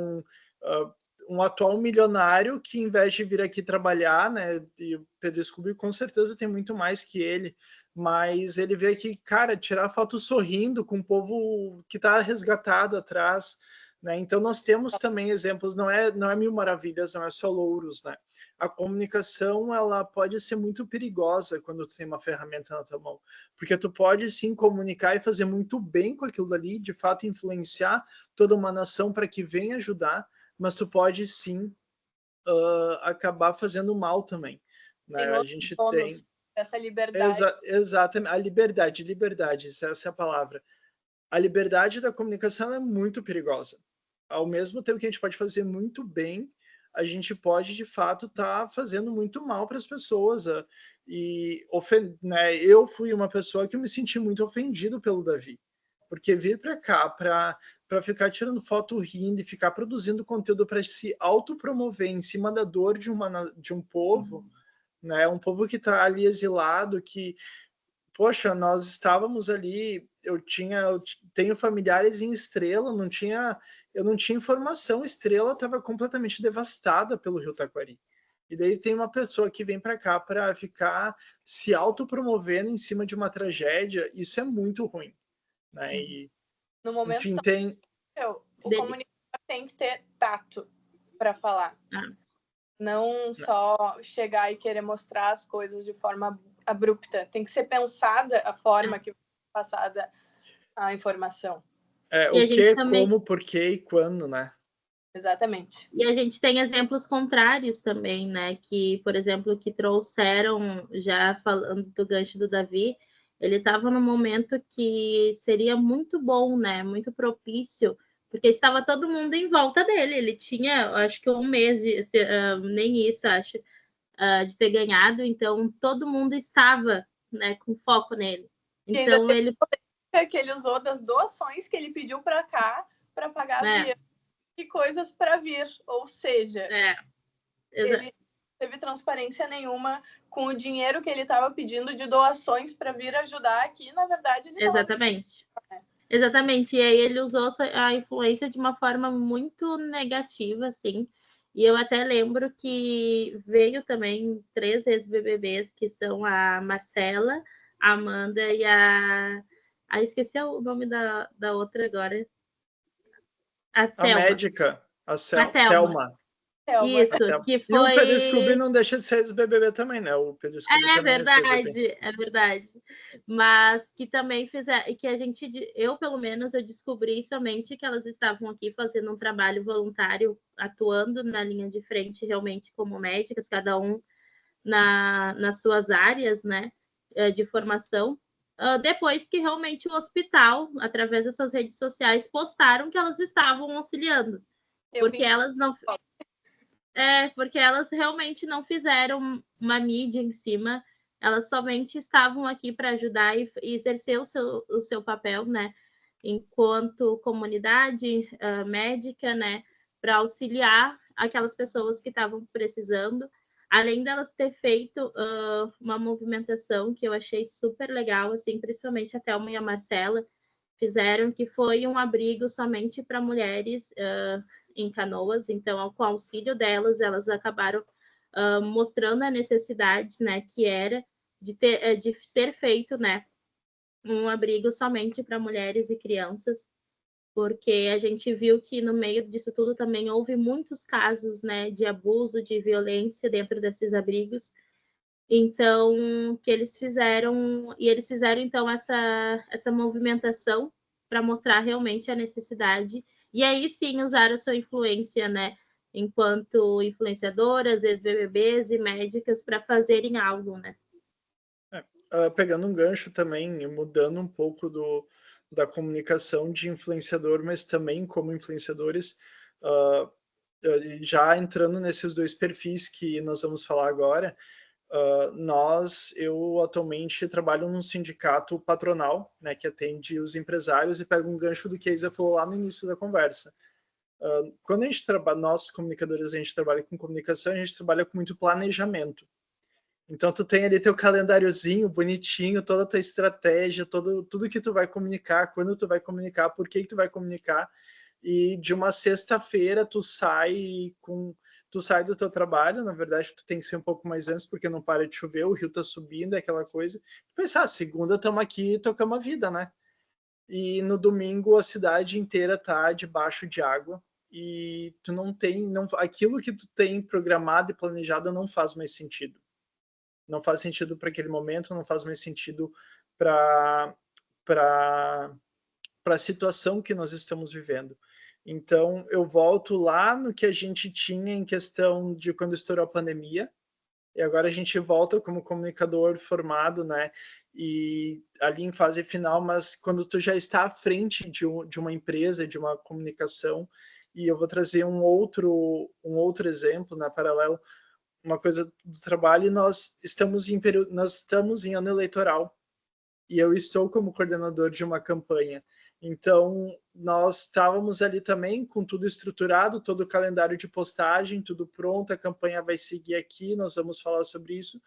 um atual milionário que, em vez de vir aqui trabalhar, né, e o Pedro Scooby com certeza tem muito mais que ele, mas ele veio aqui, cara, tirar foto sorrindo com o povo que está resgatado atrás, né? Então nós temos também exemplos, não é mil maravilhas, não é só louros, né? A comunicação, ela pode ser muito perigosa quando tu tem uma ferramenta na tua mão, porque tu pode sim comunicar e fazer muito bem com aquilo dali, de fato influenciar toda uma nação para que venha ajudar, mas tu pode sim acabar fazendo mal também, né? Tem A outros gente bônus tem dessa liberdade. exatamente, a liberdade, essa é a palavra. A liberdade da comunicação é muito perigosa. Ao mesmo tempo que a gente pode fazer muito bem, a gente pode, de fato, estar fazendo muito mal para as pessoas. Né? Eu fui uma pessoa que eu me senti muito ofendido pelo Davi. Porque vir para cá para ficar tirando foto rindo e ficar produzindo conteúdo para se autopromover em cima da dor de um povo, né? Um povo que está ali exilado, que poxa, nós estávamos ali, eu tenho familiares em Estrela, eu não tinha informação, Estrela estava completamente devastada pelo Rio Taquari. E daí tem uma pessoa que vem para cá para ficar se autopromovendo em cima de uma tragédia, isso é muito ruim, né? E, No momento enfim, tem o comunicador tem que ter tato para falar. Não só chegar e querer mostrar as coisas de forma abrupta. Tem que ser pensada a forma que vai ser passada a informação. O que, como, porquê e quando, né? Exatamente. E a gente tem exemplos contrários também, né? Que, por exemplo, que trouxeram, já falando do gancho do Davi, ele estava num momento que seria muito bom, né? Muito propício, porque estava todo mundo em volta dele. Ele tinha, acho que um mês, nem isso, acho, de ter ganhado. Então, todo mundo estava, né, com foco nele. Então, ele... que ele usou das doações que ele pediu para cá para pagar avião e coisas para vir. Ou seja, ele não teve transparência nenhuma com o dinheiro que ele estava pedindo de doações para vir ajudar aqui. Na verdade, ele Exatamente. Exatamente. E aí ele usou a influência de uma forma muito negativa, assim. E eu até lembro que veio também 3 ex-BBBs, que são a Marcela, a Amanda e a... esqueci o nome da outra agora. A Thelma. Médica, a Thelma. Isso, que foi... E o Pedro Scooby não deixa de ser ex-BBB também, né? O Pedro Scooby também é verdade. Mas que também fizeram, que a gente, eu pelo menos, eu descobri somente que elas estavam aqui fazendo um trabalho voluntário, atuando na linha de frente realmente como médicas, cada um nas suas áreas, né, de formação. Depois que realmente o hospital, através das suas redes sociais, postaram que elas estavam auxiliando. Porque elas não... porque elas realmente não fizeram uma mídia em cima, elas somente estavam aqui para ajudar e exercer o seu papel, né, enquanto comunidade médica, né, para auxiliar aquelas pessoas que estavam precisando, além delas ter feito uma movimentação que eu achei super legal, assim, principalmente a Thelma e a Marcela fizeram, que foi um abrigo somente para mulheres em Canoas, então, com o auxílio delas, elas acabaram mostrando a necessidade, né, que era de ser feito, né, um abrigo somente para mulheres e crianças, porque a gente viu que no meio disso tudo também houve muitos casos, né, de abuso, de violência dentro desses abrigos. Então, que eles fizeram então essa movimentação para mostrar realmente a necessidade, e aí sim usar a sua influência, né, enquanto influenciadoras, ex-BBBs e médicas para fazerem algo, né. Pegando um gancho também, mudando um pouco da comunicação de influenciador, mas também como influenciadores, já entrando nesses 2 perfis que nós vamos falar agora, eu atualmente trabalho num sindicato patronal, né, que atende os empresários, e pego um gancho do que a Isa falou lá no início da conversa. Quando a gente nós comunicadores, a gente trabalha com comunicação, a gente trabalha com muito planejamento. Então, tu tem ali teu calendáriozinho bonitinho, toda a tua estratégia, tudo que tu vai comunicar, quando tu vai comunicar, por que tu vai comunicar. E de uma sexta-feira tu sai do teu trabalho, na verdade tu tem que ser um pouco mais antes, porque não para de chover, o rio tá subindo, é aquela coisa. Pensar, segunda estamos aqui e tocamos a vida, né? E no domingo a cidade inteira tá debaixo de água e tu não tem, aquilo que tu tem programado e planejado não faz mais sentido. Não faz sentido para aquele momento, não faz mais sentido para a situação que nós estamos vivendo. Então, eu volto lá no que a gente tinha em questão de quando estourou a pandemia, e agora a gente volta como comunicador formado, né? E ali em fase final, mas quando tu já está à frente de uma empresa, de uma comunicação, e eu vou trazer um outro exemplo, na paralelo, uma coisa do trabalho, nós estamos em ano eleitoral, e eu estou como coordenador de uma campanha. Então, nós estávamos ali também com tudo estruturado, todo o calendário de postagem, tudo pronto, a campanha vai seguir aqui, nós vamos falar sobre isso.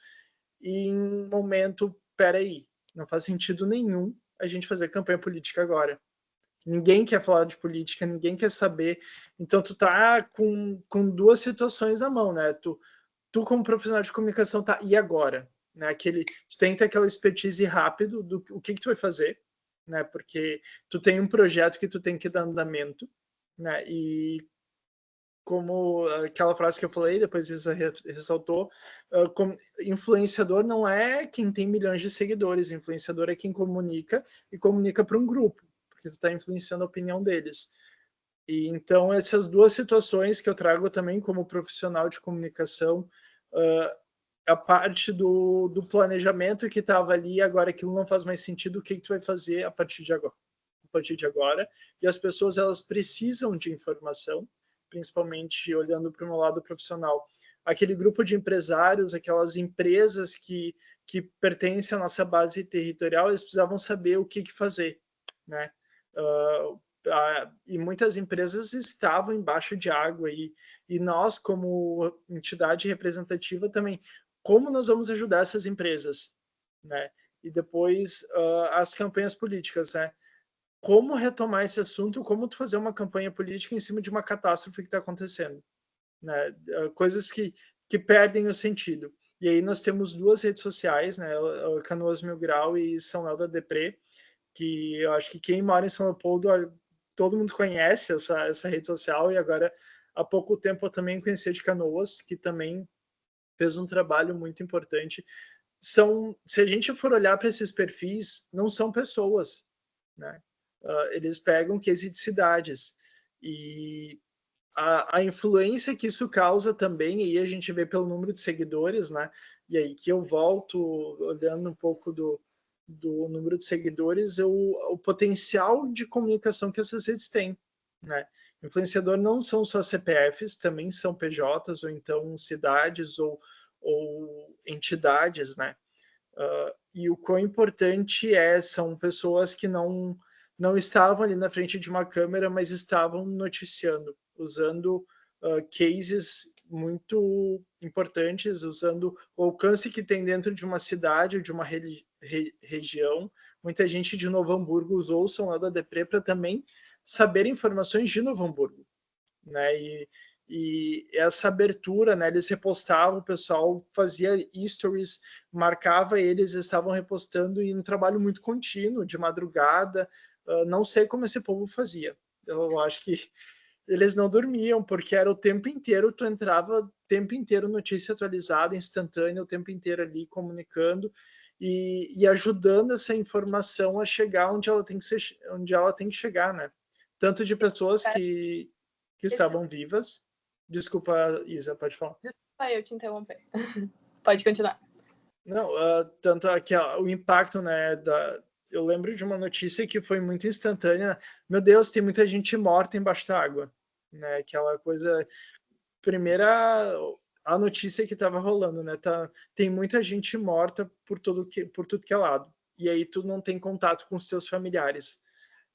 E em um momento, peraí, não faz sentido nenhum a gente fazer campanha política agora. Ninguém quer falar de política, ninguém quer saber. Então, tu tá com duas situações na mão, né? Tu como profissional de comunicação, tá, e agora? Né? Tu tem que ter aquela expertise rápido do o que tu vai fazer, né? Porque tu tem um projeto que tu tem que dar andamento, né? E como aquela frase que eu falei, depois Isa ressaltou, como influenciador não é quem tem milhões de seguidores, influenciador é quem comunica e comunica para um grupo, porque tu está influenciando a opinião deles. E então essas duas situações que eu trago também como profissional de comunicação, a parte do planejamento que estava ali, agora aquilo não faz mais sentido, o que tu vai fazer a partir de agora? E as pessoas, elas precisam de informação, principalmente olhando para o meu lado profissional. Aquele grupo de empresários, aquelas empresas que pertencem à nossa base territorial, eles precisavam saber o que fazer, né? E muitas empresas estavam embaixo de água e nós, como entidade representativa também, como nós vamos ajudar essas empresas, né? E depois as campanhas políticas, né? Como retomar esse assunto, como tu fazer uma campanha política em cima de uma catástrofe que está acontecendo, né? Coisas que perdem o sentido. E aí nós temos duas redes sociais, né? Canoas Mil Grau e São Léo da Deprê, que eu acho que quem mora em São Leopoldo, todo mundo conhece essa rede social, e agora há pouco tempo eu também conheci de Canoas, que também fez um trabalho muito importante. Se a gente for olhar para esses perfis, não são pessoas, né? Eles pegam case de cidades, e a influência que isso causa também, e a gente vê pelo número de seguidores, né? E aí que eu volto olhando um pouco do número de seguidores, o potencial de comunicação que essas redes têm, né? Influenciador não são só CPFs, também são PJs, ou então cidades, ou entidades, né? E o quão importante são pessoas que não estavam ali na frente de uma câmera, mas estavam noticiando, usando cases muito importantes, usando o alcance que tem dentro de uma cidade, de uma região. Muita gente de Novo Hamburgo usou o São Léo da Deprê para também saber informações de Novo Hamburgo, né? E essa abertura, né? Eles repostavam, o pessoal fazia stories, marcava eles, estavam repostando, e um trabalho muito contínuo, de madrugada. Não sei como esse povo fazia. Eu acho que eles não dormiam, porque era o tempo inteiro, tu entrava o tempo inteiro, notícia atualizada, instantânea, o tempo inteiro ali comunicando e ajudando essa informação a chegar onde ela tem que chegar, né? Tanto de pessoas que estavam vivas. Desculpa, Isa, pode falar. Desculpa eu te interromper. Pode continuar. Não, tanto aqui, o impacto, né, eu lembro de uma notícia que foi muito instantânea. Meu Deus, tem muita gente morta embaixo da água, né? Aquela coisa, a notícia que estava rolando, né? Tem muita gente morta por tudo que é lado. E aí tu não tem contato com os teus familiares,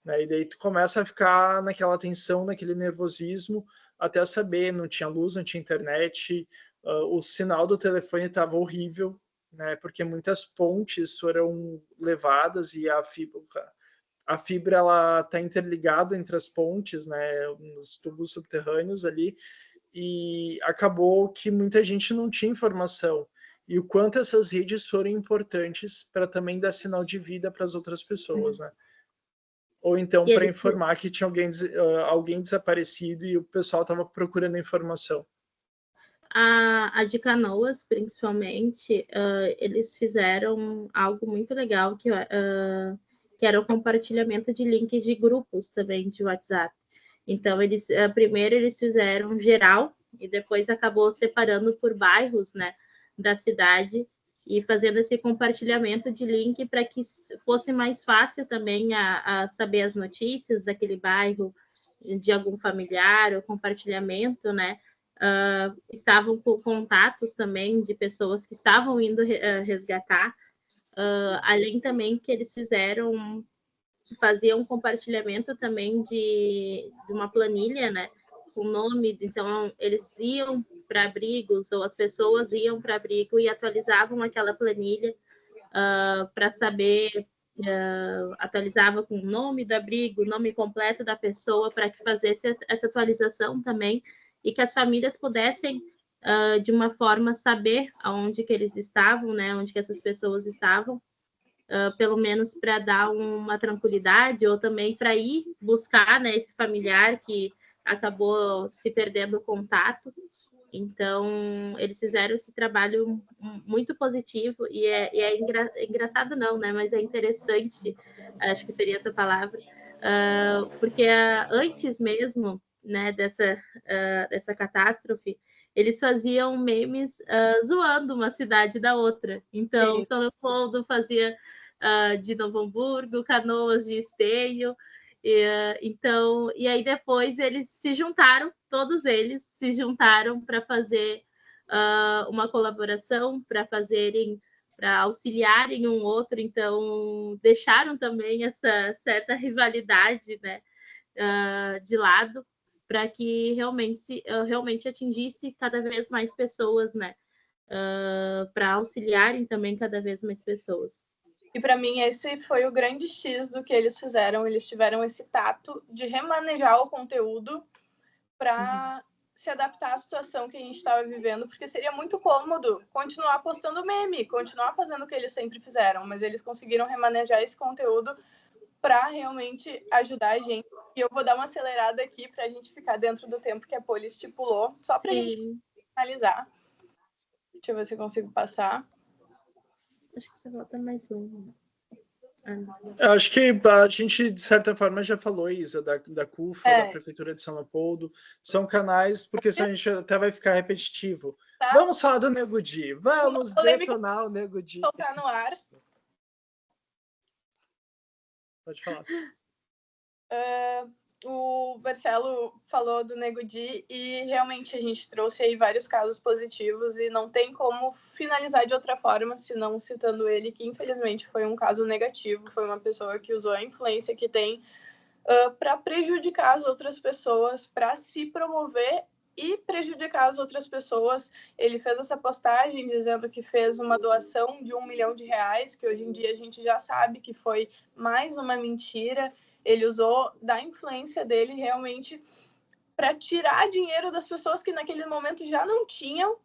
né? E daí tu começa a ficar naquela tensão, naquele nervosismo, até saber, não tinha luz, não tinha internet, o sinal do telefone estava horrível, né? Porque muitas pontes foram levadas e a fibra ela está interligada entre as pontes, né? Nos tubos subterrâneos ali, e acabou que muita gente não tinha informação. E o quanto essas redes foram importantes para também dar sinal de vida para as outras pessoas, né? Ou então para informar que tinha alguém desaparecido e o pessoal estava procurando informação. A de Canoas, principalmente, eles fizeram algo muito legal, que era o compartilhamento de links de grupos também de WhatsApp. Então, primeiro eles fizeram geral, e depois acabou separando por bairros, né, da cidade, e fazendo esse compartilhamento de link para que fosse mais fácil também a saber as notícias daquele bairro, de algum familiar, ou compartilhamento, né? Estavam com contatos também de pessoas que estavam indo resgatar, além também que eles faziam um compartilhamento também de uma planilha, né, com nome. Então eles iam para abrigos, ou as pessoas iam para abrigo e atualizavam aquela planilha para saber, atualizava com o nome do abrigo, o nome completo da pessoa, para que fizesse essa atualização também, e que as famílias pudessem, de uma forma, saber aonde que eles estavam, né, onde que essas pessoas estavam, pelo menos para dar uma tranquilidade, ou também para ir buscar, né, esse familiar que acabou se perdendo o contato. Então, eles fizeram esse trabalho muito positivo, e é engraçado não, né? Mas é interessante, acho que seria essa palavra, porque antes mesmo, né, dessa catástrofe, eles faziam memes zoando uma cidade da outra. Então, São Leopoldo fazia de Novo Hamburgo, Canoas de Esteio. E aí depois eles se juntaram, todos eles se juntaram para fazer uma colaboração, para auxiliarem um outro. Então deixaram também essa certa rivalidade, né, de lado, para que realmente atingisse cada vez mais pessoas, né, para auxiliarem também cada vez mais pessoas. E para mim esse foi o grande X do que eles fizeram. Eles tiveram esse tato de remanejar o conteúdo para se adaptar à situação que a gente estava vivendo, porque seria muito cômodo continuar postando meme, continuar fazendo o que eles sempre fizeram, mas eles conseguiram remanejar esse conteúdo para realmente ajudar a gente. E eu vou dar uma acelerada aqui para a gente ficar dentro do tempo que a Poli estipulou, só para a gente finalizar. Deixa eu ver se eu consigo passar. Acho que você volta mais um. Eu acho que a gente, de certa forma, já falou, Isa, da CUFA, da Prefeitura de São Leopoldo. São canais, porque senão a gente até vai ficar repetitivo. Tá. Vamos falar do Nego Di. Vamos detonar o Nego Di. Colocar no ar. Pode falar. O Marcelo falou do Nego Di e realmente a gente trouxe aí vários casos positivos e não tem como finalizar de outra forma senão citando ele, que infelizmente foi um caso negativo, foi uma pessoa que usou a influência que tem para prejudicar as outras pessoas, para se promover e prejudicar as outras pessoas. Ele fez essa postagem dizendo que fez uma doação de R$1 milhão, que hoje em dia a gente já sabe que foi mais uma mentira. Ele usou da influência dele realmente para tirar dinheiro das pessoas que naquele momento já não tinham,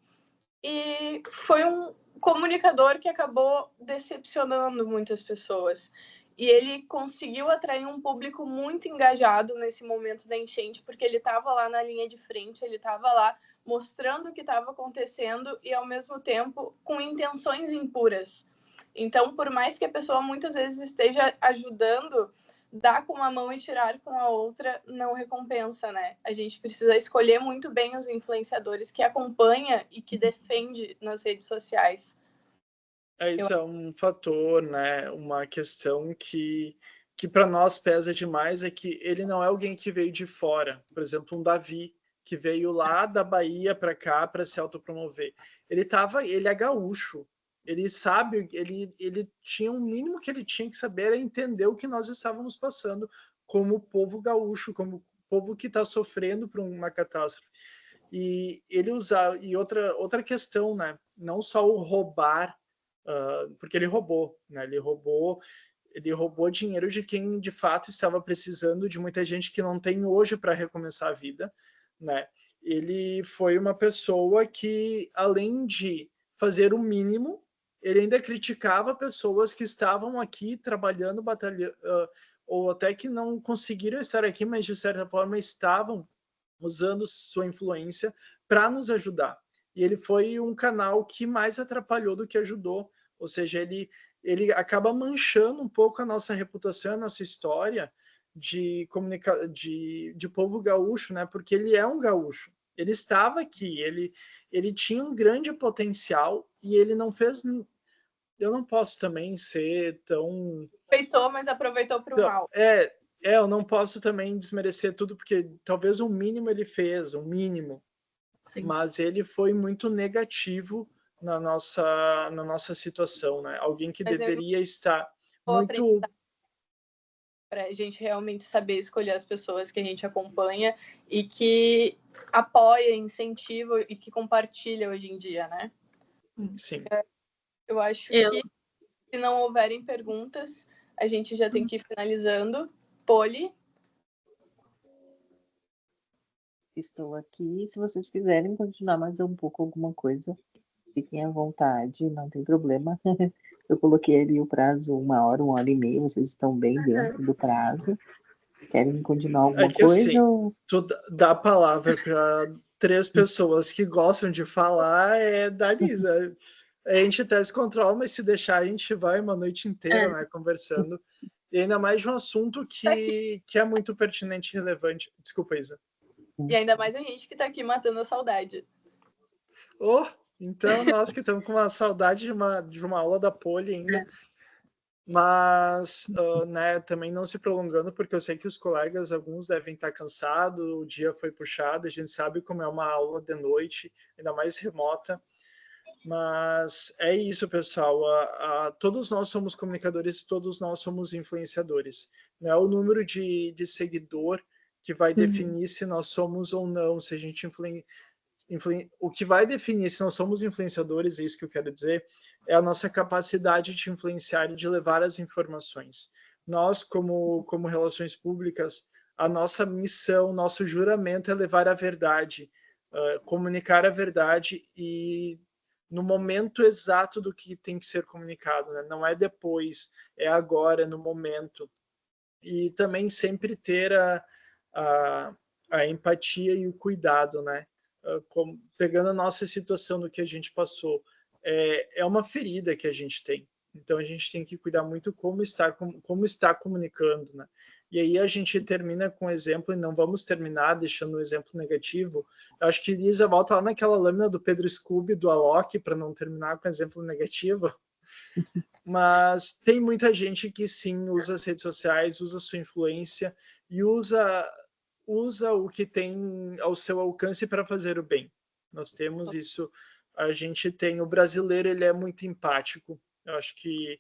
e foi um comunicador que acabou decepcionando muitas pessoas. E ele conseguiu atrair um público muito engajado nesse momento da enchente, porque ele estava lá na linha de frente, ele estava lá mostrando o que estava acontecendo e, ao mesmo tempo, com intenções impuras. Então, por mais que a pessoa muitas vezes esteja ajudando, dar com uma mão e tirar com a outra não recompensa, né? A gente precisa escolher muito bem os influenciadores que acompanha e que defende nas redes sociais. Isso é um fator, né? Uma questão que para nós pesa demais, é que ele não é alguém que veio de fora. Por exemplo, um Davi, que veio lá da Bahia para cá para se autopromover. Ele é gaúcho. Ele sabe, ele tinha um mínimo que ele tinha que saber, era entender o que nós estávamos passando como povo gaúcho, como povo que está sofrendo por uma catástrofe. E ele usar, e outra questão, né? Não só o roubar porque ele roubou, né? Ele roubou dinheiro de quem de fato estava precisando, de muita gente que não tem hoje para recomeçar a vida, né? Ele foi uma pessoa que, além de fazer o mínimo, ele ainda criticava pessoas que estavam aqui trabalhando, batalhando, ou até que não conseguiram estar aqui, mas de certa forma estavam usando sua influência para nos ajudar. E ele foi um canal que mais atrapalhou do que ajudou. Ou seja, ele acaba manchando um pouco a nossa reputação, a nossa história de povo gaúcho, né? Porque ele é um gaúcho. Ele estava aqui, ele tinha um grande potencial e ele não fez. Eu não posso também ser tão. Aproveitou, mas aproveitou para o mal. Eu não posso também desmerecer tudo, porque talvez o mínimo ele fez, o mínimo. Sim. Mas ele foi muito negativo na nossa situação, né? Alguém que deveria estar muito... Para a gente realmente saber escolher as pessoas que a gente acompanha e que apoia, incentiva e que compartilha hoje em dia, né? Sim. Eu acho que, se não houverem perguntas, a gente já tem que ir finalizando. Poli? Estou aqui. Se vocês quiserem continuar mais um pouco alguma coisa, fiquem à vontade, não tem problema. Eu coloquei ali o prazo 1 hora e meia, vocês estão bem dentro do prazo. Querem continuar alguma coisa? Assim, tu dá a palavra para 3 pessoas que gostam de falar, da Lisa. A gente até se controla, mas se deixar, a gente vai uma noite inteira, né, conversando. E ainda mais de um assunto que é muito pertinente e relevante. Desculpa, Isa. E ainda mais a gente que está aqui matando a saudade. Então nós que estamos com uma saudade de uma aula da Poli ainda. Mas, né, também não se prolongando, porque eu sei que os colegas, alguns devem estar cansados, o dia foi puxado, a gente sabe como é uma aula de noite, ainda mais remota. Mas é isso, pessoal. Todos nós somos comunicadores e todos nós somos influenciadores. Não é o número de seguidor que vai definir se nós somos ou não, se a gente o que vai definir se nós somos influenciadores, é isso que eu quero dizer, é a nossa capacidade de influenciar e de levar as informações. Nós, como relações públicas, a nossa missão, nosso juramento é levar a verdade, comunicar a verdade e no momento exato do que tem que ser comunicado, né? Não é depois, é agora, no momento. E também sempre ter a empatia e o cuidado, né? Pegando a nossa situação do que a gente passou, é uma ferida que a gente tem. Então a gente tem que cuidar muito como está comunicando, né? E aí a gente termina com um exemplo, e não vamos terminar deixando um exemplo negativo. Eu acho que Lisa volta lá naquela lâmina do Pedro Scooby, do Alok, para não terminar com exemplo negativo. Mas tem muita gente que sim usa as redes sociais, usa sua influência e usa o que tem ao seu alcance para fazer o bem. Nós temos isso, a gente tem, o brasileiro ele é muito empático, eu acho que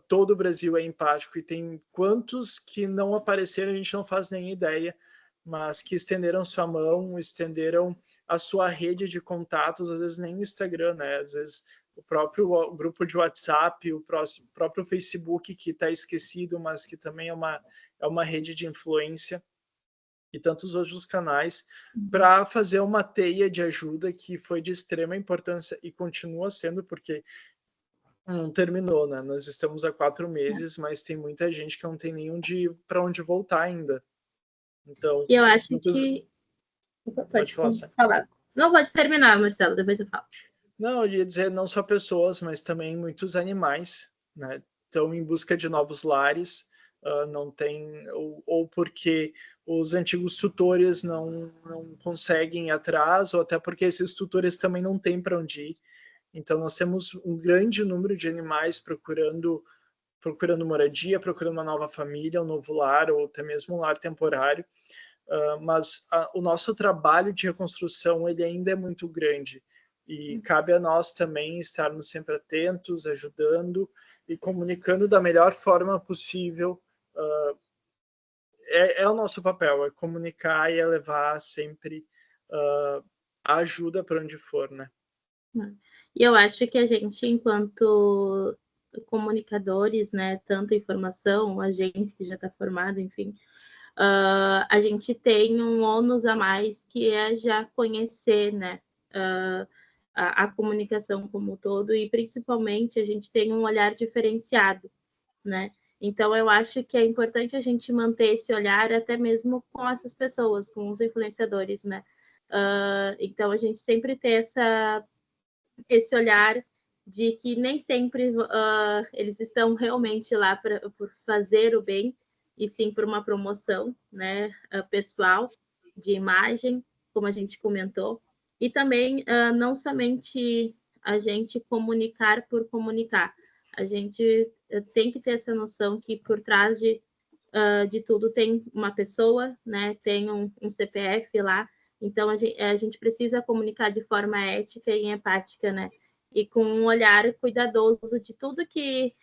todo o Brasil é empático e tem quantos que não apareceram, a gente não faz nem ideia, mas que estenderam sua mão, estenderam a sua rede de contatos, às vezes nem o Instagram, né? Às vezes o próprio grupo de WhatsApp, o próprio Facebook que está esquecido, mas que também é uma rede de influência, e tantos outros canais, para fazer uma teia de ajuda que foi de extrema importância e continua sendo, porque não terminou, né? Nós estamos há 4 meses, mas tem muita gente que não tem nem para onde voltar ainda. Então, eu acho que... Pode falar. Não, pode terminar, Marcelo, depois eu falo. Não, eu ia dizer não só pessoas, mas também muitos animais, né? Estão em busca de novos lares, não tem, ou porque os antigos tutores não conseguem ir atrás, ou até porque esses tutores também não têm para onde ir. Então nós temos um grande número de animais procurando moradia, procurando uma nova família, um novo lar, ou até mesmo um lar temporário. Mas o nosso trabalho de reconstrução ele ainda é muito grande e cabe a nós também estarmos sempre atentos, ajudando e comunicando da melhor forma possível. É o nosso papel, é comunicar e é levar sempre a ajuda para onde for, né? E eu acho que a gente, enquanto comunicadores, né, tanto informação, a gente que já está formado, enfim, a gente tem um ônus a mais, que é já conhecer, né, a comunicação como um todo, e principalmente a gente tem um olhar diferenciado, né? Então, eu acho que é importante a gente manter esse olhar até mesmo com essas pessoas, com os influenciadores, né? Então, a gente sempre ter esse olhar de que nem sempre eles estão realmente lá por fazer o bem, e sim por uma promoção, né, pessoal, de imagem, como a gente comentou, e também não somente a gente comunicar por comunicar, a gente tem que ter essa noção que por trás de tudo tem uma pessoa, né, tem um CPF lá, então a gente precisa comunicar de forma ética e empática, né, e com um olhar cuidadoso de tudo do que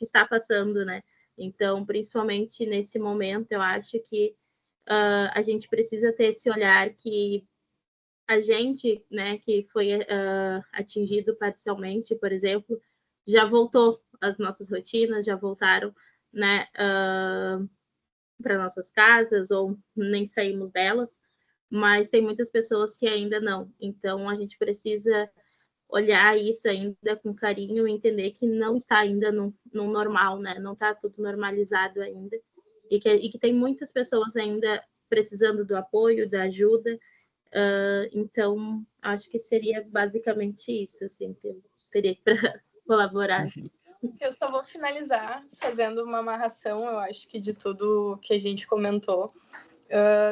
está passando, né. Então, principalmente nesse momento, eu acho que a gente precisa ter esse olhar que a gente, né, que foi atingido parcialmente, por exemplo, já voltou às nossas rotinas, já voltaram, né, para nossas casas, ou nem saímos delas, mas tem muitas pessoas que ainda não. Então, a gente precisa olhar isso ainda com carinho e entender que não está ainda no normal, né? Não está tudo normalizado ainda. E que tem muitas pessoas ainda precisando do apoio, da ajuda. Então, acho que seria basicamente isso, assim, que eu teria para colaborar. Eu só vou finalizar fazendo uma amarração, eu acho que de tudo que a gente comentou,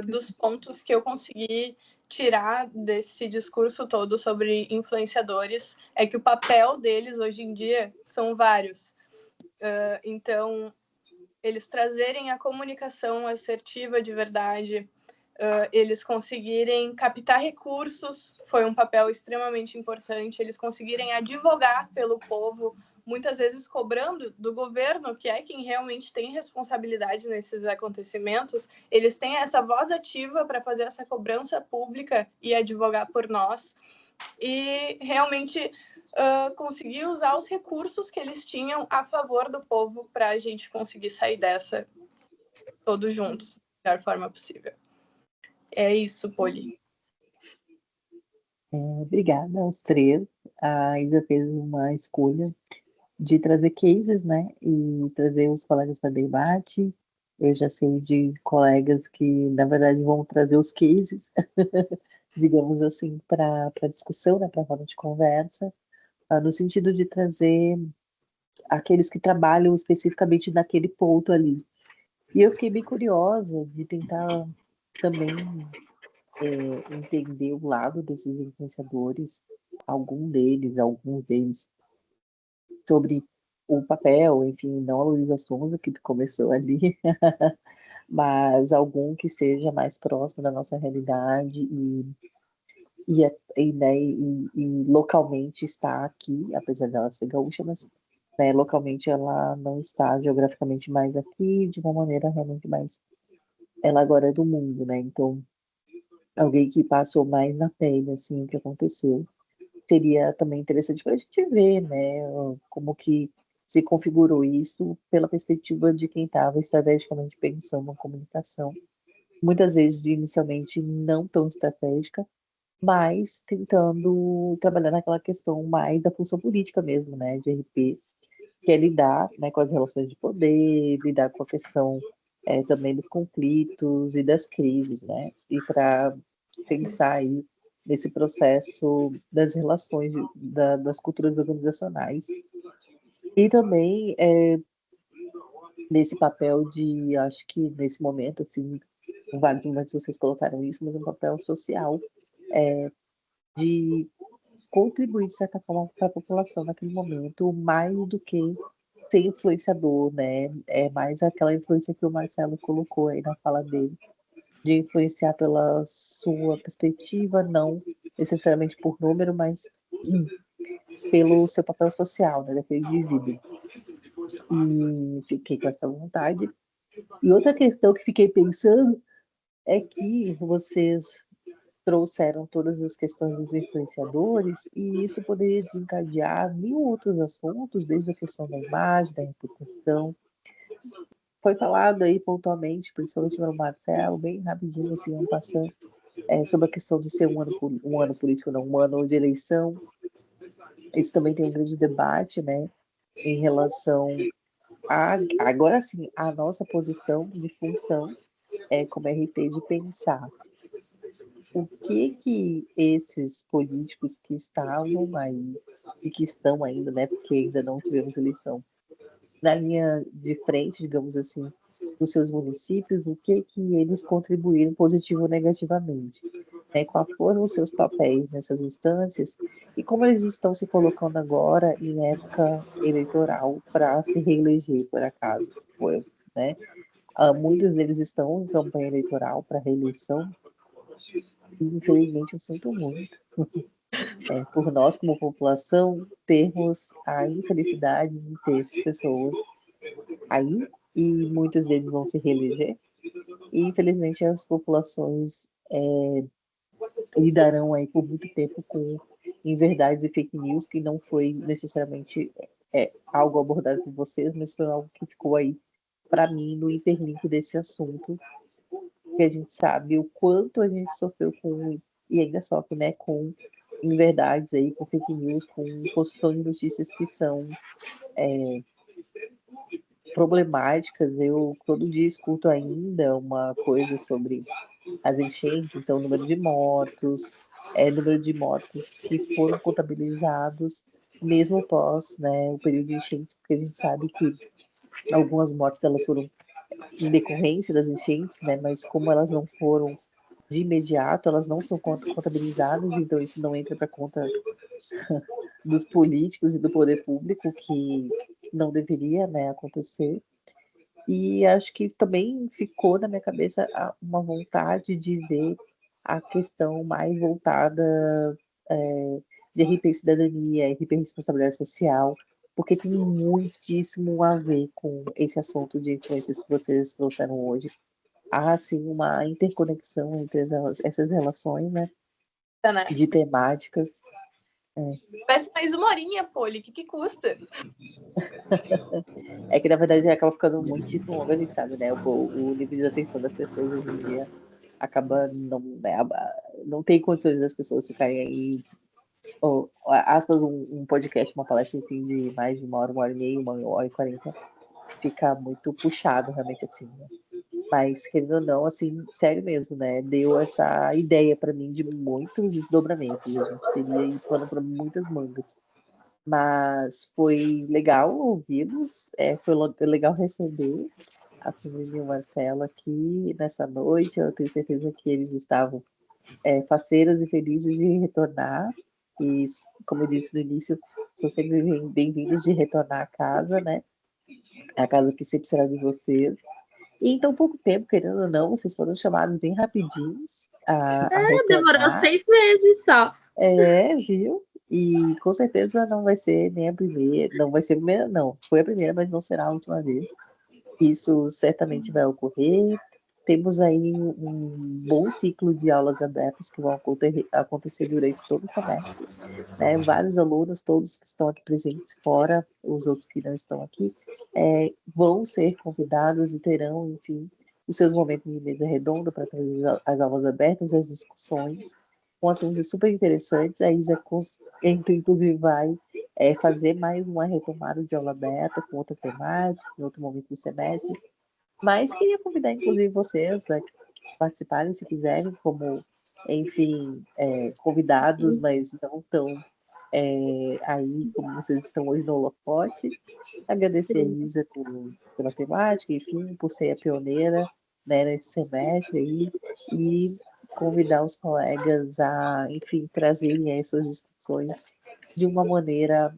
dos pontos que eu consegui tirar desse discurso todo sobre influenciadores, é que o papel deles hoje em dia são vários. Então, eles trazerem a comunicação assertiva de verdade, eles conseguirem captar recursos, foi um papel extremamente importante, eles conseguirem advogar pelo povo, muitas vezes cobrando do governo, que é quem realmente tem responsabilidade nesses acontecimentos, eles têm essa voz ativa para fazer essa cobrança pública e advogar por nós, e realmente conseguir usar os recursos que eles tinham a favor do povo para a gente conseguir sair dessa todos juntos, da melhor forma possível. É isso, Poli. Obrigada aos três. A Isa fez uma escolha de trazer cases, né? E trazer os colegas para debate. Eu já sei de colegas que, na verdade, vão trazer os cases, digamos assim, para discussão, né? Para roda de conversa, no sentido de trazer aqueles que trabalham especificamente naquele ponto ali. E eu fiquei bem curiosa de tentar também entender o lado desses influenciadores, alguns deles, sobre o papel, enfim, não a Luísa Sonza, que começou ali, mas algum que seja mais próximo da nossa realidade e localmente está aqui, apesar dela ser gaúcha, mas né, localmente ela não está geograficamente mais aqui, de uma maneira realmente mais. Ela agora é do mundo, né? Então, alguém que passou mais na pele, assim, o que aconteceu. Seria também interessante para a gente ver, né, como que se configurou isso pela perspectiva de quem estava estrategicamente pensando na comunicação. Muitas vezes, inicialmente, não tão estratégica, mas tentando trabalhar naquela questão mais da função política mesmo, né, de RP, que é lidar, né, com as relações de poder, lidar com a questão também dos conflitos e das crises, né, e para pensar aí nesse processo das relações das culturas organizacionais e também nesse papel de, acho que nesse momento, assim, em vários momentos vocês colocaram isso, mas um papel social de contribuir, de certa forma, para a população naquele momento, mais do que ser influenciador, né? É mais aquela influência que o Marcelo colocou aí na fala dele, de influenciar pela sua perspectiva, não necessariamente por número, mas pelo seu papel social, né, daquele indivíduo. E fiquei com essa vontade. E outra questão que fiquei pensando é que vocês trouxeram todas as questões dos influenciadores, e isso poderia desencadear mil outros assuntos, desde a questão da imagem, da reputação. Foi falado aí pontualmente, principalmente pelo Marcelo, bem rapidinho, assim, ano passando, sobre a questão de ser um ano político, não, um ano de eleição. Isso também tem um grande debate, né, em relação a, agora sim, a nossa posição de função como RP de pensar o que esses políticos que estavam aí e que estão ainda, né, porque ainda não tivemos eleição, na linha de frente, digamos assim, dos seus municípios, o que eles contribuíram positivo ou negativamente, né? Quais foram os seus papéis nessas instâncias e como eles estão se colocando agora em época eleitoral para se reeleger, por acaso, né? Muitos deles estão em campanha eleitoral para reeleição e, infelizmente, eu sinto muito. Por nós, como população, termos a infelicidade de ter essas pessoas aí, e muitos deles vão se reeleger, e infelizmente as populações lidarão aí por muito tempo com inverdades e fake news, que não foi necessariamente algo abordado por vocês, mas foi algo que ficou aí para mim no interlink desse assunto, que a gente sabe o quanto a gente sofreu com, e ainda sofre, né, com inverdades aí, com fake news, com construção de notícias que são problemáticas. Eu todo dia escuto ainda uma coisa sobre as enchentes, então número de mortos que foram contabilizados mesmo após, né, o período de enchentes, porque a gente sabe que algumas mortes elas foram em decorrência das enchentes, né, mas como elas não foram de imediato, elas não são contabilizadas, então isso não entra para conta dos políticos e do poder público, que não deveria, né, acontecer. E acho que também ficou na minha cabeça uma vontade de ver a questão mais voltada de RP Cidadania, RP Responsabilidade Social, porque tem muitíssimo a ver com esse assunto de influências que vocês trouxeram hoje. Há, sim, uma interconexão entre essas relações, né, de temáticas. Parece mais uma horinha, Poli, que custa? É que, na verdade, acaba ficando muitíssimo longo, a gente sabe, né? O nível de atenção das pessoas hoje em dia acaba não tem condições das pessoas ficarem aí, aspas, um podcast, uma palestra, enfim, de mais de uma hora e meia, 1 hora e 40, fica muito puxado, realmente, assim, né? Mas, querendo ou não, assim, sério mesmo, né? Deu essa ideia para mim de muitos desdobramentos. A gente teria aí pano para muitas mangas. Mas foi legal ouvi-los, foi legal receber a Simone e o Marcelo aqui nessa noite. Eu tenho certeza que eles estavam faceiros e felizes de retornar. E, como eu disse no início, são sempre bem-vindos de retornar à casa, né? A casa que sempre será de vocês. E em tão pouco tempo, querendo ou não, vocês foram chamados bem rapidinhos a demorou retornar. 6 meses só. Viu? E com certeza não vai ser nem a primeira, não vai ser a primeira, não. Foi a primeira, mas não será a última vez. Isso certamente vai ocorrer. Temos aí um bom ciclo de aulas abertas que vão acontecer durante todo o semestre, né? Vários alunos, todos que estão aqui presentes, fora os outros que não estão aqui, vão ser convidados e terão, enfim, os seus momentos de mesa redonda para fazer as aulas abertas, as discussões, com assuntos super interessantes. A Isa, inclusive, vai fazer mais uma retomada de aula aberta com outra temática, em outro momento do semestre. Mas queria convidar, inclusive, vocês a participarem, se quiserem, como, enfim, convidados, mas não tão aí como vocês estão hoje no holofote. Agradecer a Isa pela temática, enfim, por ser a pioneira, né, nesse semestre aí, e convidar os colegas a, enfim, trazerem as suas discussões de uma maneira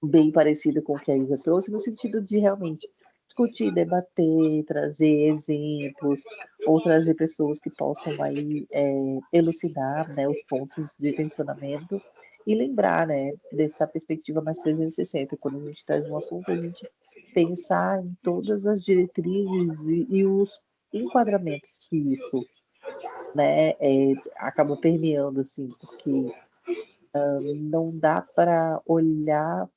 bem parecida com o que a Isa trouxe, no sentido de realmente discutir, debater, trazer exemplos, ou trazer pessoas que possam aí elucidar, né, os pontos de tensionamento, e lembrar, né, dessa perspectiva mais 360. Quando a gente traz um assunto, a gente pensar em todas as diretrizes e os enquadramentos que isso né, acaba permeando, assim, porque não dá para olhar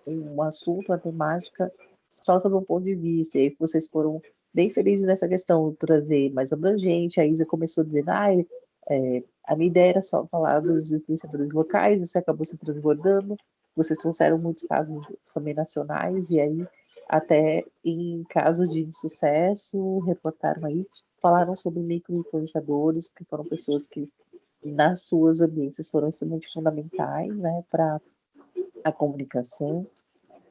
um assunto, uma temática, só sob um ponto de vista. E aí vocês foram bem felizes nessa questão de trazer mais abrangente. A Isa começou dizendo, a minha ideia era só falar dos influenciadores locais, você acabou se transbordando, vocês trouxeram muitos casos também nacionais, e aí até em casos de insucesso, reportaram aí, falaram sobre micro-influenciadores, que foram pessoas que nas suas ambientes foram extremamente fundamentais, né, para a comunicação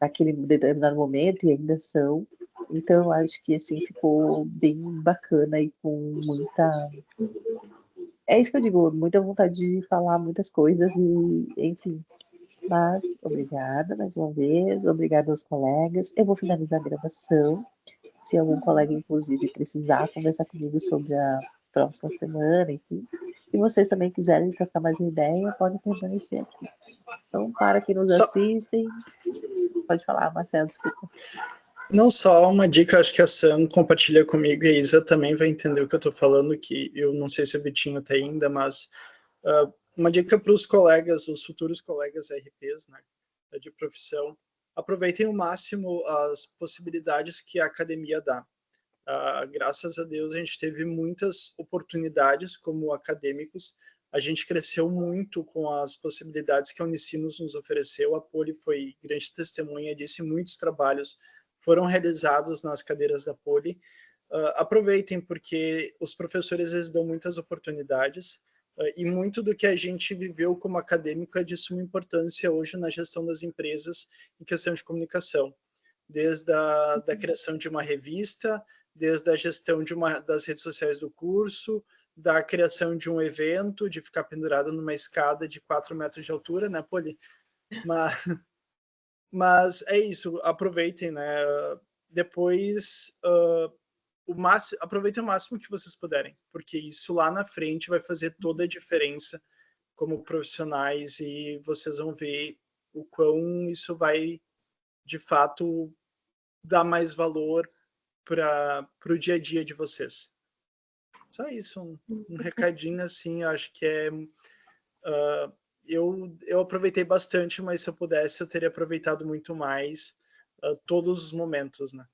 naquele determinado momento e ainda são. Então, eu acho que assim ficou bem bacana e com muita. É isso que eu digo, muita vontade de falar muitas coisas e, enfim. Mas, obrigada mais uma vez, obrigada aos colegas. Eu vou finalizar a gravação. Se algum colega, inclusive, precisar conversar comigo sobre a próxima semana, enfim. Se vocês também quiserem trocar mais uma ideia, podem permanecer aqui. Então, para quem nos assistem, pode falar, Marcelo, desculpa. Não, só uma dica, acho que a Sam compartilha comigo e a Isa também vai entender o que eu estou falando, que eu não sei se o Vitinho tem ainda, mas uma dica para os colegas, os futuros colegas RPs, né, de profissão, aproveitem ao máximo as possibilidades que a academia dá. Graças a Deus a gente teve muitas oportunidades como acadêmicos, a gente cresceu muito com as possibilidades que a Unicinos nos ofereceu, a Poli foi grande testemunha disso e muitos trabalhos foram realizados nas cadeiras da Poli. Aproveitem, porque os professores eles dão muitas oportunidades e muito do que a gente viveu como acadêmico é de suma importância hoje na gestão das empresas em questão de comunicação, desde da criação de uma revista, desde a gestão das redes sociais do curso, da criação de um evento, de ficar pendurado numa escada de 4 metros de altura, né, Poli? Mas é isso, aproveitem, né? Depois, aproveitem o máximo que vocês puderem, porque isso lá na frente vai fazer toda a diferença como profissionais e vocês vão ver o quão isso vai, de fato, dar mais valor para o dia a dia de vocês. Só isso, um recadinho assim, acho que é... eu aproveitei bastante, mas se eu pudesse, eu teria aproveitado muito mais todos os momentos, né?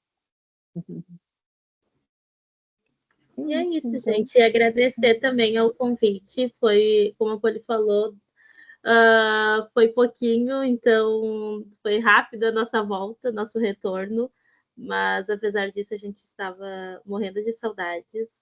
E é isso, gente. E agradecer também ao convite. Foi, como a Poli falou, foi pouquinho, então foi rápido a nossa volta, nosso retorno. Mas, apesar disso, a gente estava morrendo de saudades.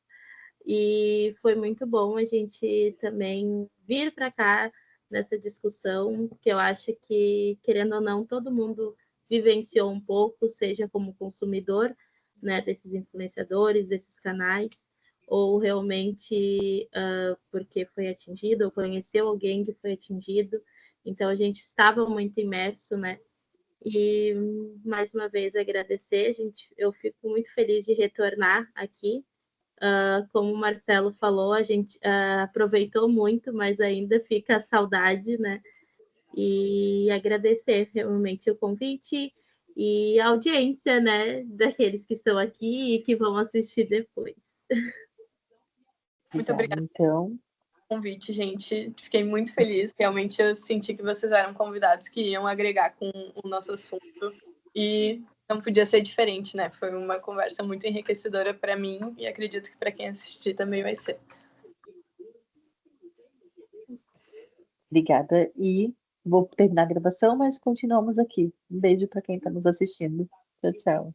E foi muito bom a gente também vir para cá nessa discussão, que eu acho que, querendo ou não, todo mundo vivenciou um pouco, seja como consumidor, né, desses influenciadores, desses canais, ou realmente porque foi atingido, ou conheceu alguém que foi atingido. Então, a gente estava muito imerso, né? E, mais uma vez, agradecer. Eu fico muito feliz de retornar aqui. Como o Marcelo falou, a gente aproveitou muito, mas ainda fica a saudade, né? E agradecer realmente o convite e a audiência, né? Daqueles que estão aqui e que vão assistir depois. Muito obrigada então, pelo convite, gente. Fiquei muito feliz. Realmente eu senti que vocês eram convidados que iam agregar com o nosso assunto. E não podia ser diferente, né? Foi uma conversa muito enriquecedora para mim e acredito que para quem assistir também vai ser. Obrigada. E vou terminar a gravação, mas continuamos aqui. Um beijo para quem está nos assistindo. Tchau, tchau.